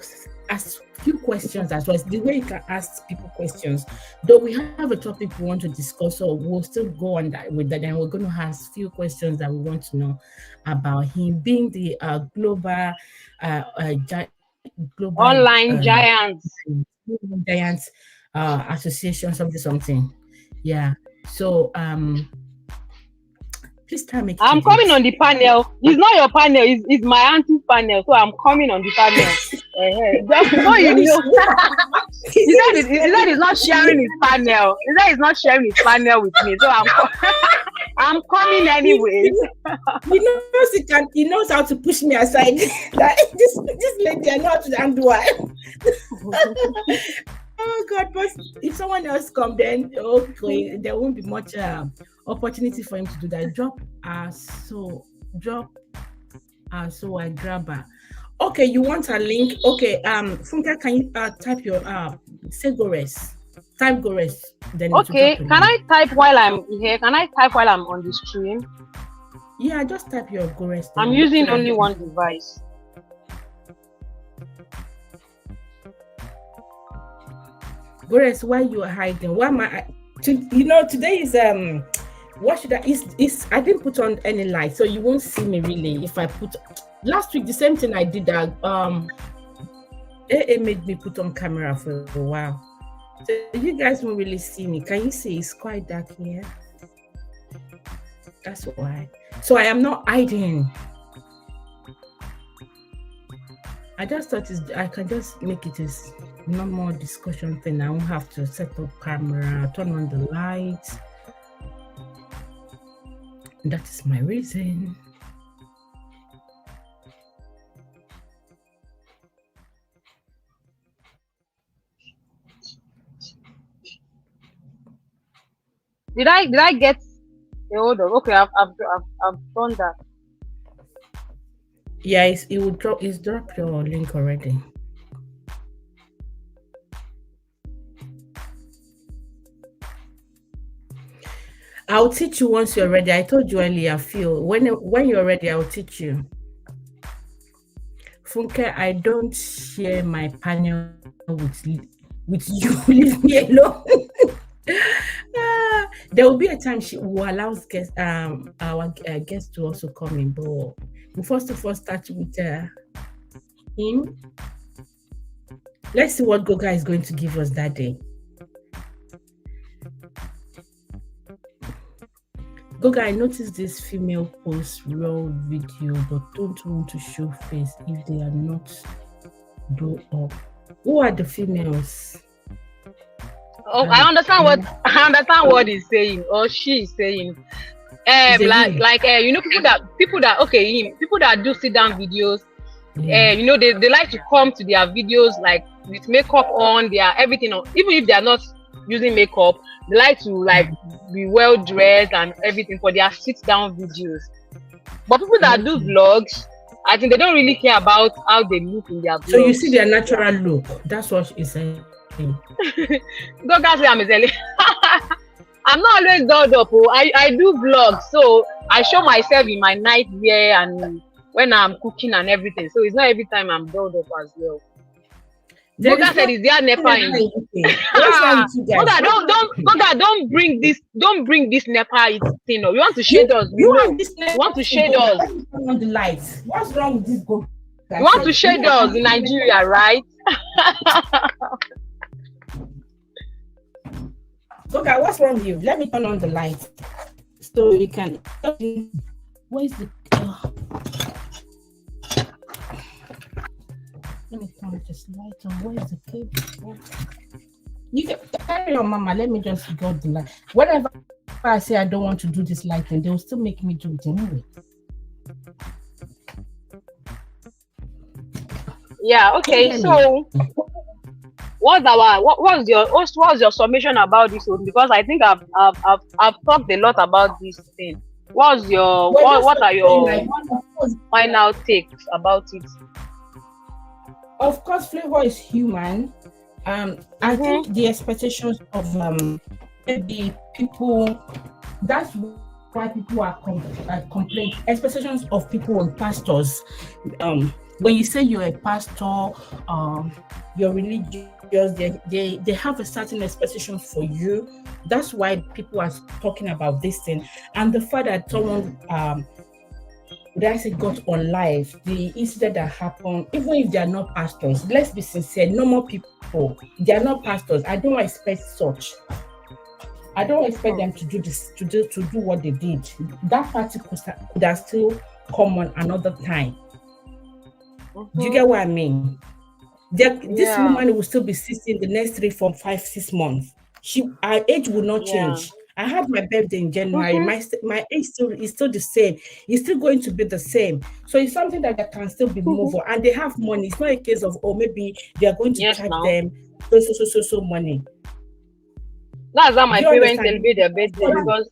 ask a few questions as well. It's the way you can ask people questions. Though we have a topic we want to discuss, so we'll still go on that with that. And we're going to ask a few questions that we want to know about him being the global online giants association, something. Yeah. So please tell me. I'm coming on the panel. It's not your panel. It's my auntie's panel. So I'm coming on the panel. Just so you know. He said he's not sharing his panel. He said he's not sharing his panel with me. So I'm coming anyway. He knows how to push me aside. this lady, I know how to handle her. Oh God, but if someone else comes, then okay, there won't be much opportunity for him to do that. Drop so I grab her. Okay, you want a link? Okay, Funke, can you type your say Gores? Type Gores. Then okay, can I type while I'm here? Can I type while I'm on the stream? Yeah, just type your Gores. I'm using only one device. Gores, why you are hiding? Why am I? Today is what should I? I didn't put on any light, so you won't see me really. If I put last week the same thing I did that it made me put on camera for a while, so you guys won't really see me. Can you see? It's quite dark here. That's why. So I am not hiding. I just thought I can just make it as normal discussion thing. I won't have to set up camera, turn on the lights. That is my reason. Did I get a hold of? Okay, I've done that. Yeah, it will drop. It's dropped your link already. I'll teach you once you're ready. I told you earlier, Phil. When you're ready, I'll teach you. Funke, I don't share my panel with you. Leave me alone. There will be a time she will allow our guests to also come in, but we first start with him. Let's see what Goga is going to give us that day. Goga, I noticed this female post raw video, but don't want to show face if they are not blow up. Who are the females? Oh, I understand what he's saying or she is saying. People that do sit down videos. They like to come to their videos like with makeup on, their everything on, even if they are not using makeup. They like to be well dressed and everything for their sit down videos. But people that do vlogs, I think they don't really care about how they look in their vlogs. So you see their natural look. That's what she's saying. Don't say I'm selling. I'm not always dolled up. I do vlogs, so I show myself in my night wear and when I'm cooking and everything. So it's not every time I'm dolled up as well. Goga said, "Is there NEPA in?" Goga, don't bring this NEPA thing. You want to shade us? You want to shade us? On the lights. What's wrong with this Goga? You want to shade us in Nigeria, right? Goga, what's wrong with you? Let me turn on the light so you can. Where's the? Let me turn this light on. Where's the cable? You can carry on, Mama. Let me just go the light. Whenever I say I don't want to do this lighting, they will still make me do it anyway. Yeah. Okay. So, what's your summation about this one? Because I think I've talked a lot about this thing. What are your final takes about it? Of course, Flavour is human. I think the expectations of maybe people, that's why people are complaining. Expectations of people and pastors. When you say you're a pastor, you're religious, they have a certain expectation for you. That's why people are talking about this thing. And the fact that someone that I got on live, the incident that happened, even if they are not pastors, let's be sincere, normal people, they are not pastors. I don't expect such. I don't expect them to do this, to do what they did. That party could have still come on another time. Do you get what I mean? This woman will still be 16 the next 3, 4, 5, 6 months. Her age will not change. I had my birthday in January. My age is still the same. It's still going to be the same. So it's something that can still be moved on. And they have money. It's not a case of, maybe they are going to charge them so money. That's how my parents celebrate their birthday because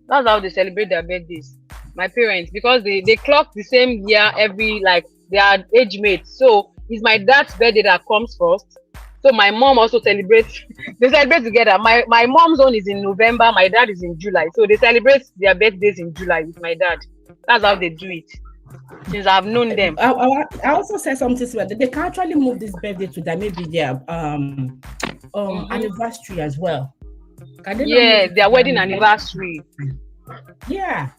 that's how they celebrate their birthdays. My parents, because they clock the same year every, like, they are age mates. So it's my dad's birthday that comes first. So my mom also celebrates. They celebrate together. My mom's one is in November. My dad is in July. So they celebrate their birthdays in July with my dad. That's how they do it. Since I've known them. I also said something similar. They can actually move this birthday to that maybe their anniversary as well. Their wedding anniversary. Yeah.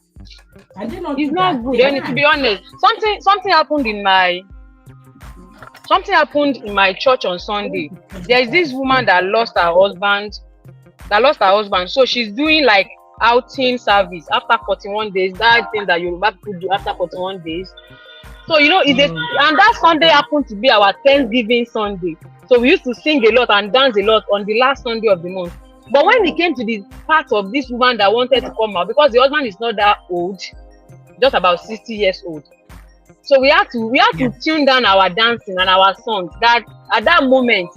I did not. It's not good. To be honest, something happened in my church on Sunday. There is this woman that lost her husband. So she's doing like outing service after 41 days. That thing that Yoruba people do after 41 days. So and that Sunday happened to be our Thanksgiving Sunday. So we used to sing a lot and dance a lot on the last Sunday of the month. But when it came to the part of this woman that wanted to come out, because the husband is not that old, just about 60 years old. So we had to tune down our dancing and our songs. That at that moment,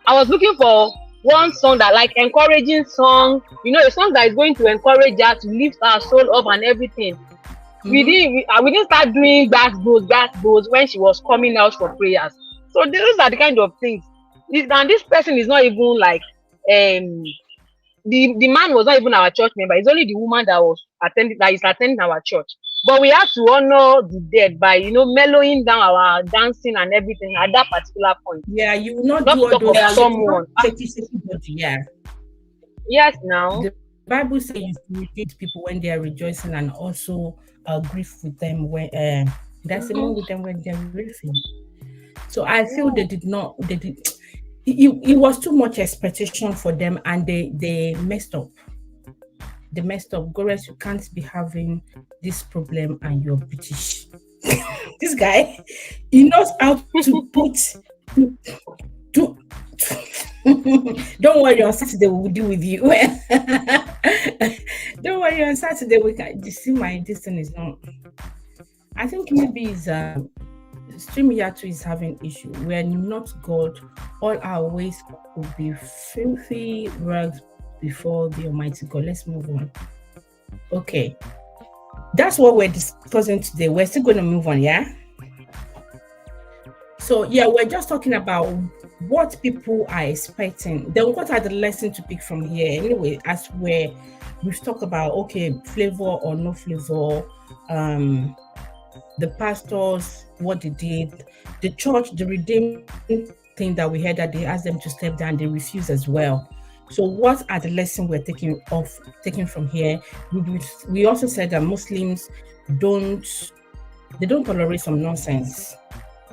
I was looking for one song that, like, encouraging song, a song that is going to encourage us to lift our soul up and everything. We didn't start doing gas goes when she was coming out for prayers. So those are the kind of things. And this person is not even like the man was not even our church member. It's only the woman that is attending our church. But we have to honor the dead by mellowing down our dancing and everything at that particular point. Yeah, you will not do all those. Someone. Yeah. Yes, now. The Bible says you repeat people when they are rejoicing and also grieve with them when that's along with them when they are grieving. So I feel it was too much expectation for them and they messed up. They messed up. Gorexians, you can't be having this problem and you're British. This guy, he knows how to put don't worry, on Saturday we will deal with you. Don't worry, on Saturday we can. You see, my distance is not. I think maybe it's StreamYard is having issue. We're not God. All our ways will be filthy rags before the Almighty God. Let's move on. Okay, that's what we're discussing today. We're still going to move on, yeah. So we're just talking about what people are expecting. Then what are the lessons to pick from here? Anyway, as we've talked about, flavor or no flavor, the pastors, what they did, the church, the redeemed thing that we heard that they asked them to step down, they refused as well. So what are the lessons we're taking from here? We also said that Muslims don't tolerate some nonsense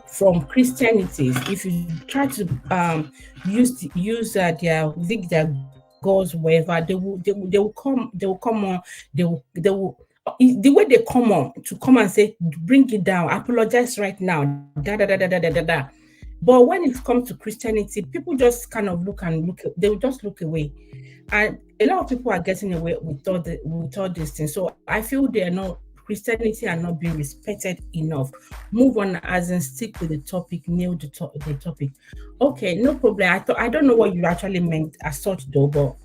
from Christianity. If you try to use their gods, wherever they will come on. They will the way they come on to come and say, bring it down, apologize right now, But when it comes to Christianity, people just kind of they will just look away. And a lot of people are getting away with all these things. So I feel Christianity are not being respected enough. Move on, as in stick with the topic, nail the topic. Okay, no problem. I don't know what you actually meant as such though, but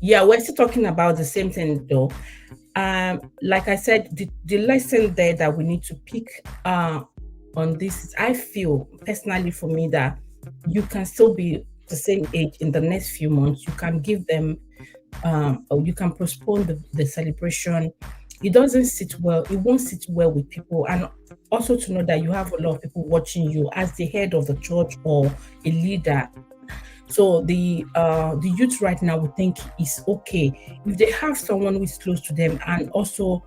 yeah, we're still talking about the same thing though. Like I said, the lesson there that we need to pick on this is, I feel personally for me that you can still be the same age in the next few months. You can give them or you can postpone the celebration. It doesn't sit well, it won't sit well with people. And also to know that you have a lot of people watching you as the head of the church or a leader. So the youth right now would think it's okay if they have someone who is close to them and also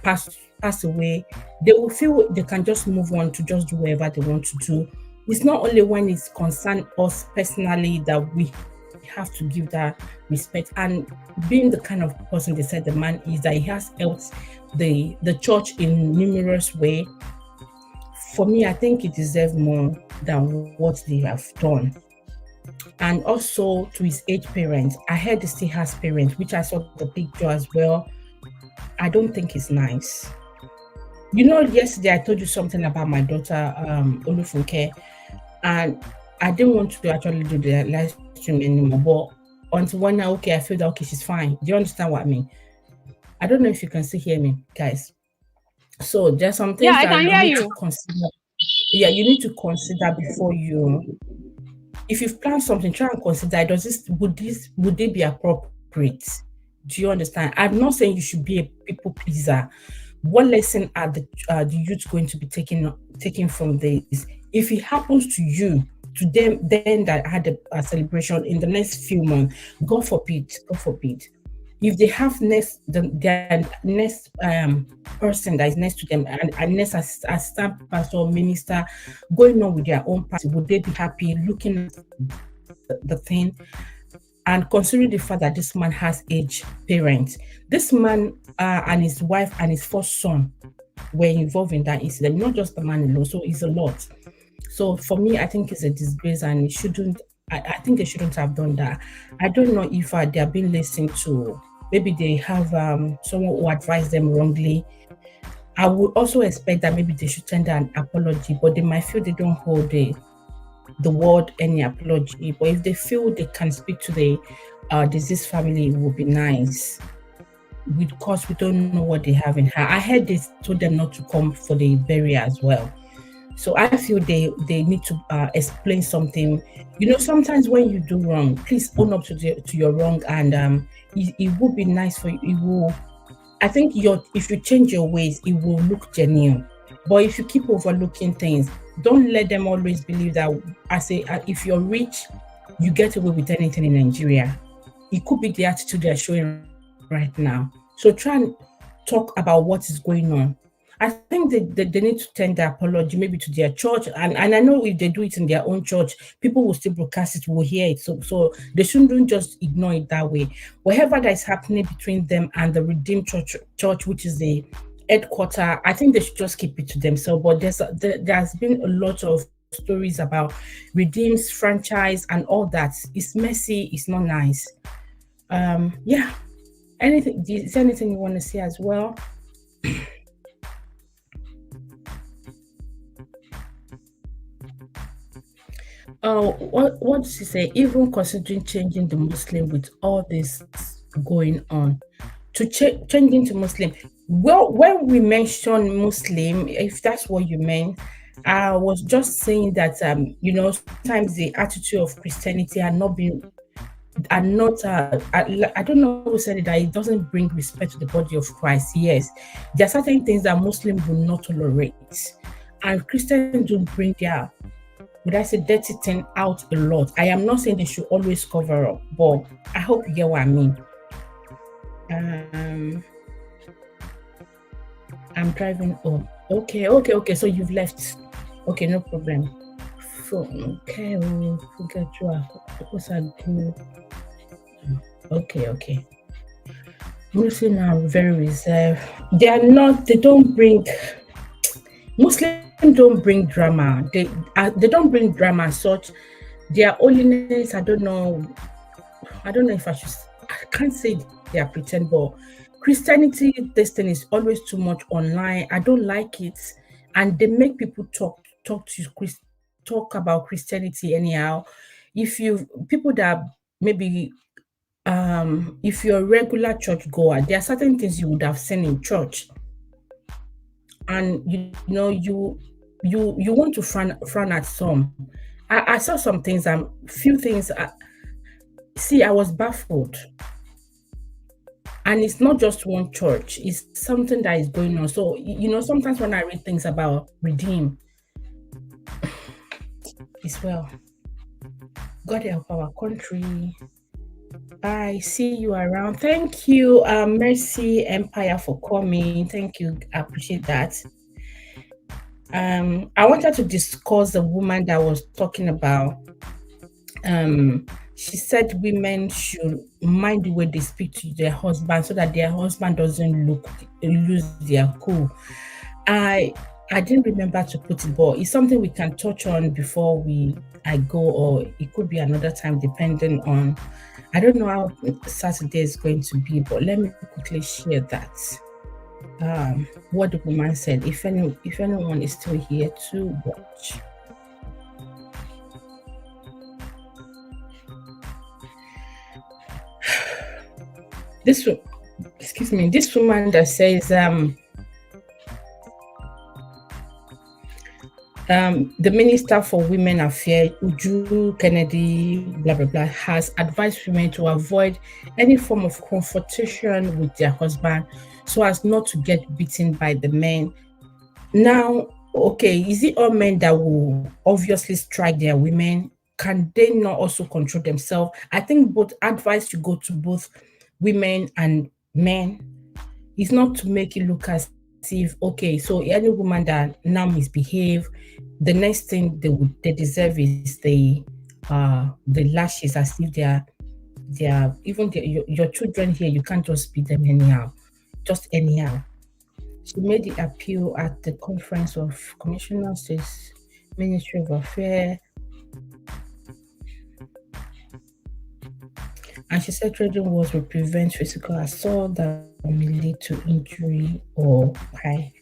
pass away. They will feel they can just move on to just do whatever they want to do. It's not only when it's concerned us personally that we have to give that respect. And being the kind of person they said the man is, that he has helped the church in numerous ways. For me, I think it deserves more than what they have done. And also to his age parents, I heard he still has parents, which I saw the picture as well. I don't think it's nice. Yesterday I told you something about my daughter Olufunke, and I didn't want to actually do the live stream anymore. But until one now, I feel that okay, she's fine. Do you understand what I mean? I don't know if you can still hear me, guys. So there's some things that you need to consider. Yeah, you need to consider before you. If you've planned something, try and consider, would they be appropriate? Do you understand? I'm not saying you should be a people pleaser. What lesson are the youth going to be taking from this? If it happens to you, to them, then that had a celebration in the next few months, God forbid. If they have their next person that is next to them and next assistant pastor or minister going on with their own party, would they be happy looking at the thing? And considering the fact that this man has aged parents, this man and his wife and his first son were involved in that incident, not just the man alone. So it's a lot. So for me, I think it's a disgrace, and it shouldn't. I think they shouldn't have done that. I don't know if they are being listened to. Maybe they have someone who advised them wrongly. I would also expect that maybe they should tender an apology, but they might feel they don't hold the word any apology. But if they feel they can speak to the deceased family, it would be nice. Because we don't know what they have in her. I heard they told them not to come for the burial as well. So I feel they need to explain something. Sometimes when you do wrong, please own up to your wrong, and it would be nice for you. It will. I think if you change your ways, it will look genuine. But if you keep overlooking things, don't let them always believe that. I say, if you're rich, you get away with anything in Nigeria. It could be the attitude they're showing right now. So try and talk about what is going on. I think they need to tender apology maybe to their church, and I know if they do it in their own church, people will still broadcast it, will hear it. So they shouldn't just ignore it that way. Whatever that is happening between them and the Redeemed Church, which is the headquarters, I think they should just keep it to themselves. But there's been a lot of stories about Redeemed's franchise and all that. It's messy. It's not nice. Yeah. Is there anything you want to say as well? What does he say? Even considering changing the Muslim with all this going on, to changing to Muslim. Well, when we mention Muslim, if that's what you meant, I was just saying that sometimes the attitude of Christianity I don't know who said it, that it doesn't bring respect to the body of Christ. Yes, there are certain things that Muslims will not tolerate, and Christians do bring their, would I say, dirty thing out a lot. I am not saying they should always cover up, but I hope you get what I mean. I'm driving home. Okay. So you've left. Okay, no problem. Okay, we'll get you. Okay. Muslims are very reserved. They don't bring. Muslims don't bring drama. They don't bring drama as such. Their holiness, I don't know if I can't say they are pretend, but Christianity, this thing is always too much online. I don't like it. And they make people talk about Christianity anyhow. If you people that maybe if you're a regular church goer, there are certain things you would have seen in church, and you want to frown at some. I saw some things and few things. I was baffled, and it's not just one church; it's something that is going on. So sometimes when I read things about Redeem, it's well, God help our country. I see you around. Thank you, Mercy Empire, for coming. Thank you. I appreciate that. I wanted to discuss the woman that was talking about. She said women should mind the way they speak to their husband so that their husband doesn't lose their cool. I didn't remember to put it, but it's something we can touch on before I go, or it could be another time depending on. I don't know how Saturday is going to be, but let me quickly share that. What the woman said. If anyone is still here to watch. This woman that says the Minister for Women Affairs, Uju Kennedy, blah, blah, blah, has advised women to avoid any form of confrontation with their husband so as not to get beaten by the men. Now, okay, is it all men that will obviously strike their women? Can they not also control themselves? I think both advice should go to both women and men. It's not to make it look as if, okay, so any woman that now misbehave, the next thing they deserve is the lashes, as if they're even your children here, you can't just beat them anyhow. She made the appeal at the conference of Commissioners, Ministry of Affairs, and she said trading wars will prevent physical assault that may lead to injury or crime.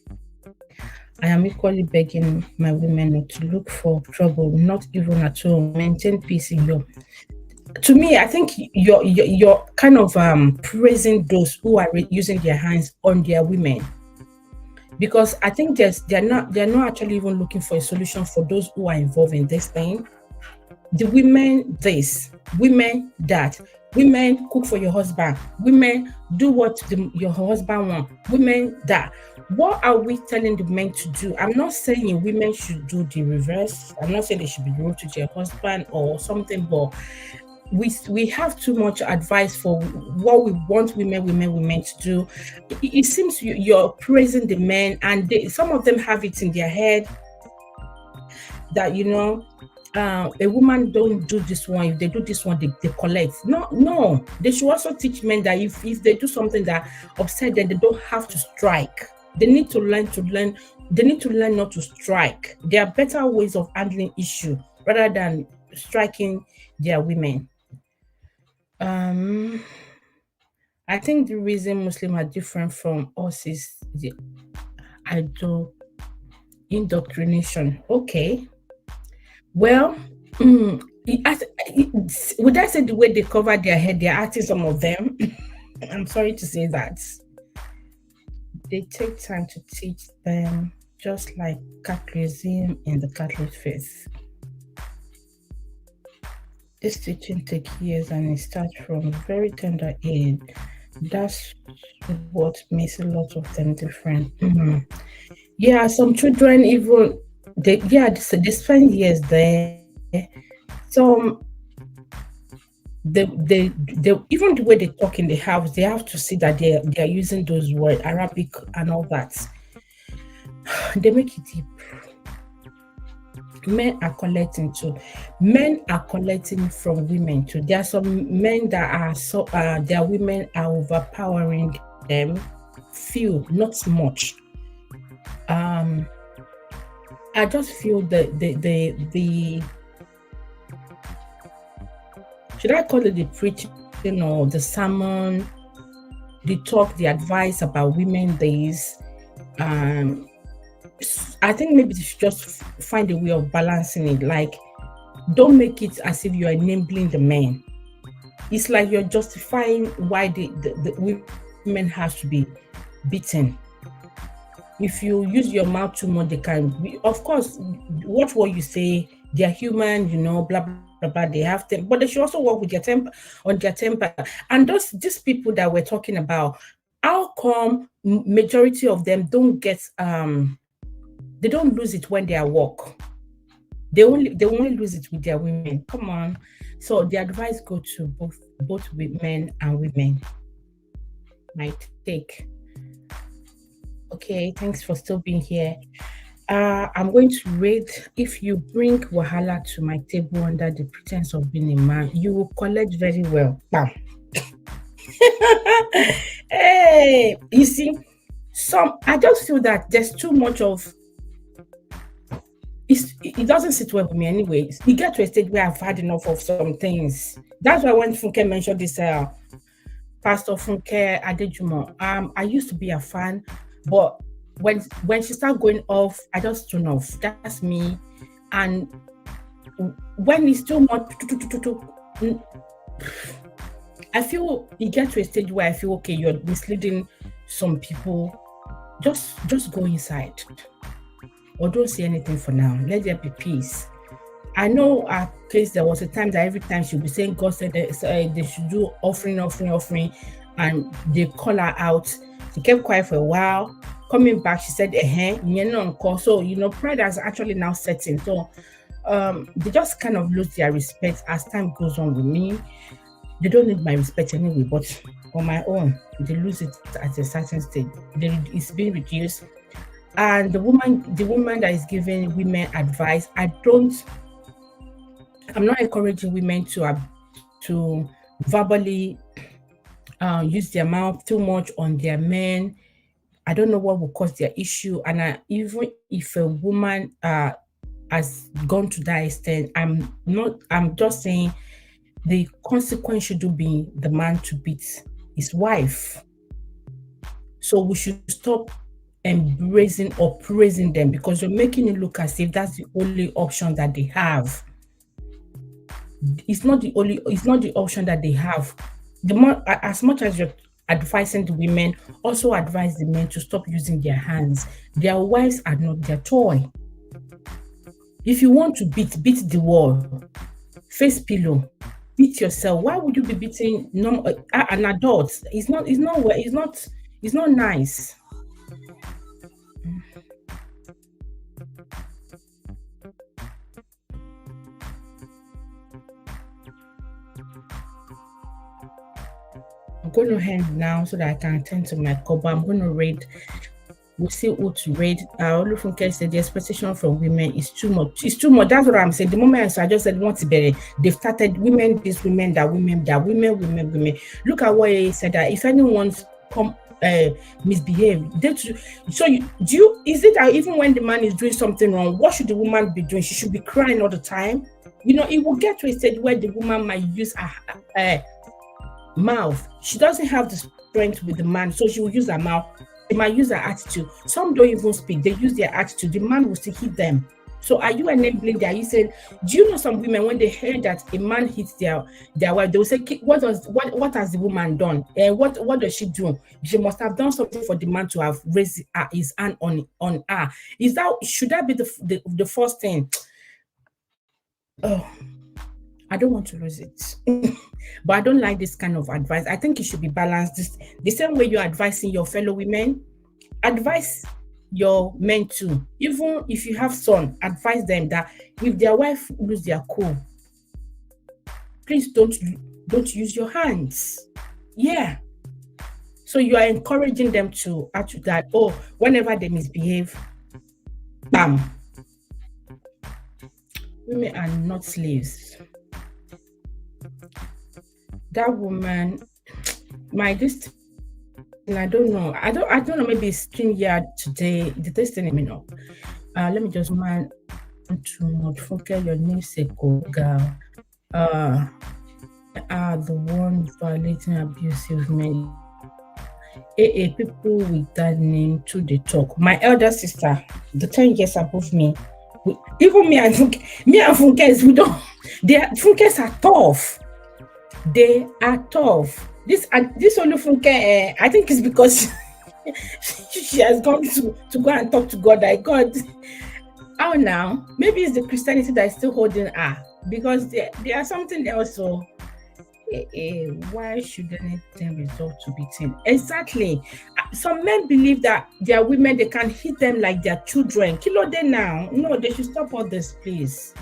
I am equally begging my women not to look for trouble, not even at all. Maintain peace in your. To me, I think you're kind of praising those who are using their hands on their women, because I think they're not actually even looking for a solution for those who are involved in this thing. The women this, women that, women cook for your husband, women do what your husband wants, women that. What are we telling the men to do? I'm not saying women should do the reverse. I'm not saying they should be rude to their husband or something, but we have too much advice for what we want women to do. It seems you're praising the men, and some of them have it in their head that a woman don't do this one. If they do this one, they collect. No. They should also teach men that if they do something that upset them, they don't have to strike. They need to learn. They need to learn not to strike. There are better ways of handling issue rather than striking their women. I think the reason Muslims are different from us is the indoctrination. Okay. Well, would I say the way they cover their head, they're acting, some of them? I'm sorry to say that. They take time to teach them, just like Catholicism in the Catholic faith. This teaching takes years and it starts from a very tender age. That's what makes a lot of them different. Mm-hmm. Yeah, some children even they spend years there. Some they even the way they talk in the house, they have to see that they are using those words, Arabic and all that. They make it deep. Men are collecting too. Men are collecting from women too. There are some men that are their women are overpowering them. Few, not much. I just feel the should I call it the preaching or the sermon, the talk, the advice about women days. I think maybe they should just find a way of balancing it. Like, don't make it as if you're enabling the men. It's like you're justifying why the women have to be beaten. If you use your mouth too much, they can be, of course, watch what you say. They're human, blah blah blah. They have them, but they should also work with their temper on their temper. And these people that we're talking about, how come majority of them don't get they don't lose it when they are work? They only lose it with their women. Come on. So the advice go to both men and women. My take. Okay, thanks for still being here. I'm going to rate, if you bring wahala to my table under the pretense of being a man, you will collect very well. Bam. Hey, you see, I just feel that there's too much of it doesn't sit well with me anyways. You get to a stage where I've had enough of some things. That's why when Funke mentioned this Pastor Funke Adejumo, I used to be a fan, but when she started going off, I just tune off. That's me. And when it's too much, I feel you get to a stage where I feel, okay, you're misleading some people. Just go inside. Or don't say anything for now. Let there be peace. I know our case, there was a time that every time she'll be saying God said they should do offering, and they call her out. She kept quiet for a while. Coming back, she said, so pride has actually now set in. So they just kind of lose their respect as time goes on with me. They don't need my respect anyway, but on my own, they lose it at a certain stage. It's being reduced. And the woman that is giving women advice, I'm not encouraging women to verbally use their mouth too much on their men. I don't know what will cause their issue. And even if a woman has gone to that extent, I'm just saying the consequence should be the man to beat his wife. So we should stop embracing or praising them, because you're making it look as if that's the only option that they have. It's not the option that they have. As much as you're advising the women, also advise the men to stop using their hands. Their wives are not their toy. If you want to beat the wall, face pillow, beat yourself. Why would you be beating an adult? It's not nice. I'm going to end now so that I can attend to my call, but I'm going to read. We'll see who to read. Olufunke said the expectation from women is too much. It's too much. That's what I'm saying. The moment I just said, want to be, they've started women, this, women, that, women. Look at what he said, that if anyone's misbehave, is it that even when the man is doing something wrong, what should the woman be doing? She should be crying all the time. It will get to a stage where the woman might use her mouth. She doesn't have the strength with the man, so she will use her mouth. They might use her attitude. Some don't even speak, they use their attitude. The man will still hit them. So are you enabling that? You said, do you know some women, when they hear that a man hits their wife, they will say, what has the woman done? What does she do? She must have done something for the man to have raised his hand on her. Should that be the first thing? Oh, I don't want to lose it. But I don't like this kind of advice. I think it should be balanced. The same way you're advising your fellow women, advise your men too. Even if you have son, advise them that if their wife lose their cool, please don't use your hands. Yeah. So you are encouraging them to act that, whenever they misbehave, bam. Women are not slaves. That woman, I don't know. Maybe it's StreamYard today. The testing me up. Let me just mind too much. Forget your namesake, girl. Are the one violating abusive men. People with that name to the talk. My elder sister, the 10 years above me, even me and Funkes, we don't. Funkes are tough. They are tough. This only Funke, I think it's because she has gone to go and talk to God. Like, God, how now? Maybe it's the Christianity that is still holding her, because there are something else. So why should anything result to beating? Exactly. Some men believe that their women, they can hit them like their children. Kilo they now. No, they should stop all this, please.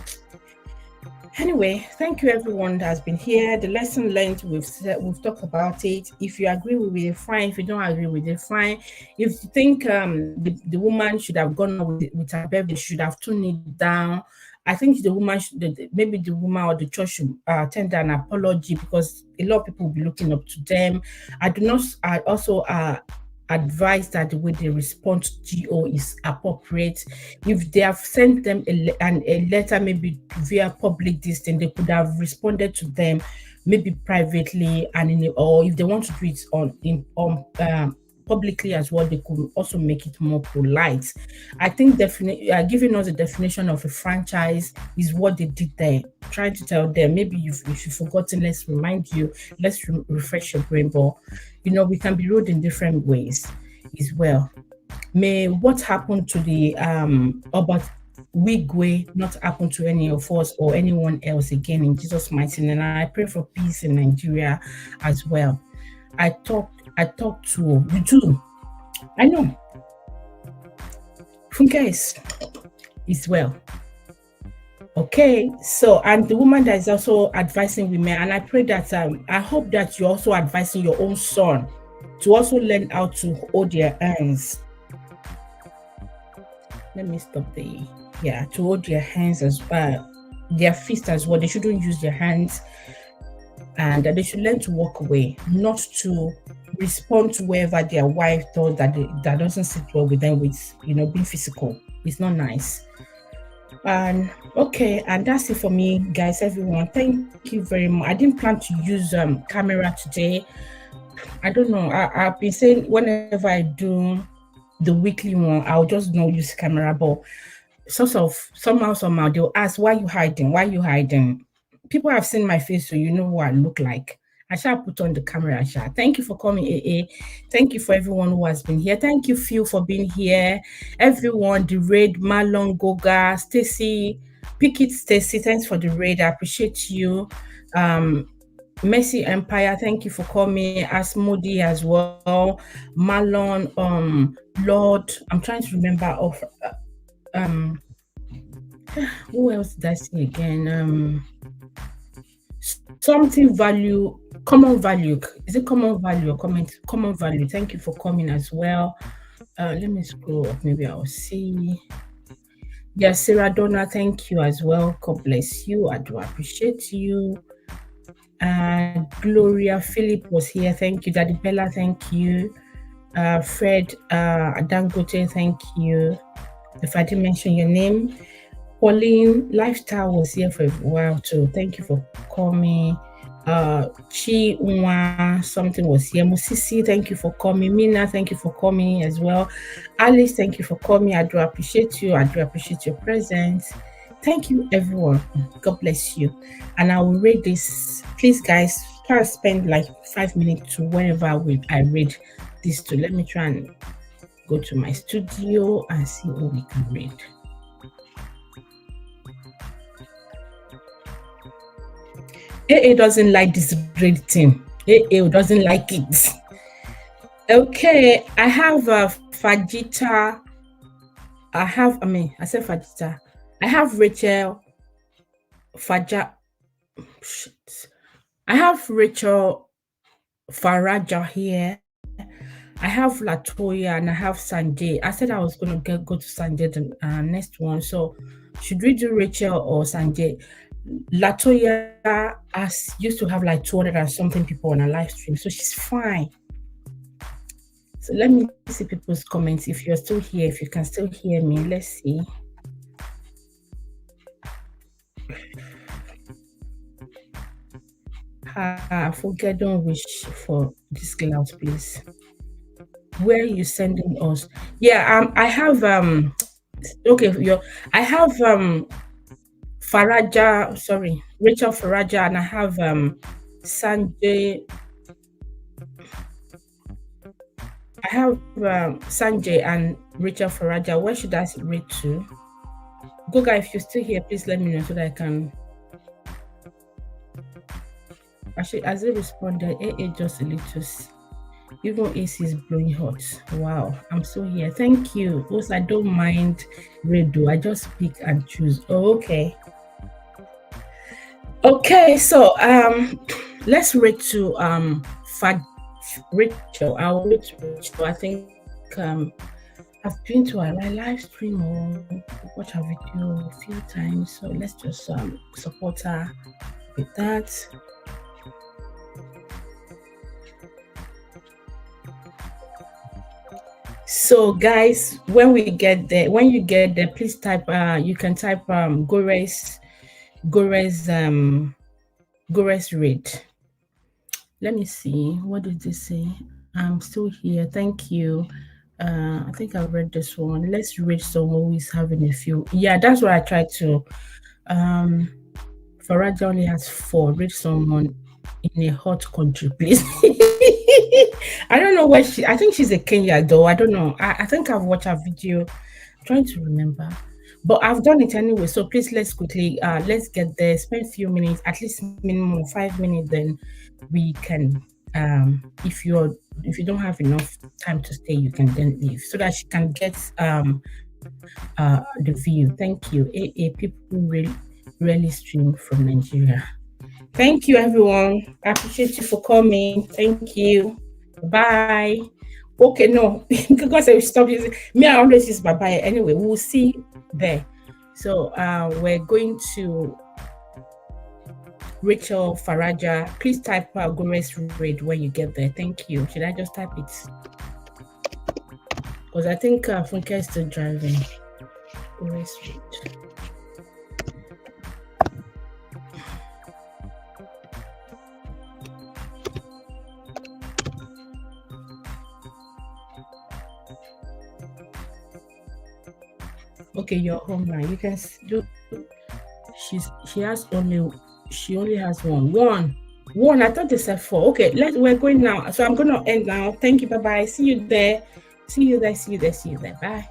Anyway, thank you everyone that has been here. The lesson learned, we've talked about it. If you agree with it, fine. If you don't agree with it, fine. If you think the woman should have gone on with her baby, should have toned it down, I think the woman maybe the woman or the church should tender an apology, because a lot of people will be looking up to them. I also advise that the way they respond to GO is appropriate. If they have sent them a letter, maybe via public distance, they could have responded to them maybe privately, and or if they want to do it publicly as well, they could also make it more polite. I think giving us a definition of a franchise is what they did there, trying to tell them, maybe if you've forgotten, let's remind you, let's refresh your brain. But we can be rude in different ways as well. May what happened to the about Wigwe not happen to any of us or anyone else again, in Jesus' mighty name. And I pray for peace in Nigeria as well. I talk to you too. I know. Funke is well. Okay, so, and the woman that is also advising women, and I pray that I hope that you're also advising your own son to also learn how to hold their hands. Let me stop to hold their hands as well, their fists as well. They shouldn't use their hands, and they should learn to walk away, not to respond to wherever their wife thought that doesn't sit well with them, with being physical. It's not nice. And okay, and that's it for me, guys. Everyone, thank you very much. I didn't plan to use camera today. I don't know. I've been saying whenever I do the weekly one, I'll just not use camera, but somehow they'll ask, why you hiding? People have seen my face, so you know what I look like. I shall put on the camera. Thank you for coming, AA. Thank you for everyone who has been here. Thank you, Phil, for being here. Everyone, the raid, Marlon, Goga, Stacy, Pickett, Stacy, thanks for the raid. I appreciate you. Mercy Empire, thank you for coming. Asmodi as well. Marlon, Lord, I'm trying to remember of who else did I see again? Something value, common value. Is it common value or common value? Thank you for coming as well. Let me scroll up, maybe I'll see. Yes, Sarah Donna, thank you as well. God bless you. I do appreciate you. Gloria Philip was here. Thank you. Daddy Bella, thank you. Fred Dangote, thank you. If I didn't mention your name. Pauline Lifestyle was here for a while too. Thank you for coming. Chi Unwa something was here. Musisi, thank you for coming. Mina, thank you for coming as well. Alice, thank you for coming. I do appreciate you. I do appreciate your presence. Thank you, everyone. God bless you. And I will read this. Please, guys, try to spend like 5 minutes to whenever I read this to. Let me try and go to my studio and see what we can read. AA doesn't like this rating. AA doesn't like it. Okay, I have Fajita. I said Fajita. I have Rachel. I have Rachel Faraja here. I have Latoya and I have Sanjay. I said I was going to go to Sanjay the next one. So should we do Rachel or Sanjay? Latoya used to have like 200 and something people on a live stream, so she's fine. So let me see people's comments. If you're still here, if you can still hear me, let's see. Forget, don't wish for this cloud, please. Where are you sending us? Yeah, I have okay, I have Faraja, sorry, Rachel Faraja, and I have Sanjay. I have Sanjay and Rachel Faraja. Where should I read to? Goga, if you're still here, please let me know so that I can. Actually, as they responded, AA just a little. Even AC is blowing hot. Wow, I'm still here. Thank you. Also, I don't mind redo. I just pick and choose. Oh, okay. Okay, so let's read to Rachel. I'll read to Rachel. I think I've been to a live stream or watch her video a few times. So let's just support her with that. So guys, when you get there, please type you can type Gore's read. Let me see, what did they say? I'm still here. Thank you. I think I've read this one. Let's read someone who is having a few. Yeah, that's what I tried to. Faraja only has 4. Read someone in a hot country, please. I don't know where I think she's a Kenya though. I don't know. I think I've watched her video. I'm trying to remember. But I've done it anyway. So please let's quickly let's get there. Spend a few minutes, at least minimum 5 minutes, then we can if you don't have enough time to stay, you can then leave so that she can get the view. Thank you. People really stream from Nigeria. Thank you, everyone. I appreciate you for coming. Thank you. Bye. Okay, no, because I will stop using me. I always use bye anyway. We'll see there. So we're going to Rachel Faraja. Please type Gore's read when you get there. Thank you. Should I just type it? Because I think Funke is still driving. Gore's read. Okay, you're home now. You can do. She only has one. I thought they said 4. Okay, we're going now. So I'm gonna end now. Thank you. Bye bye. See you there. Bye.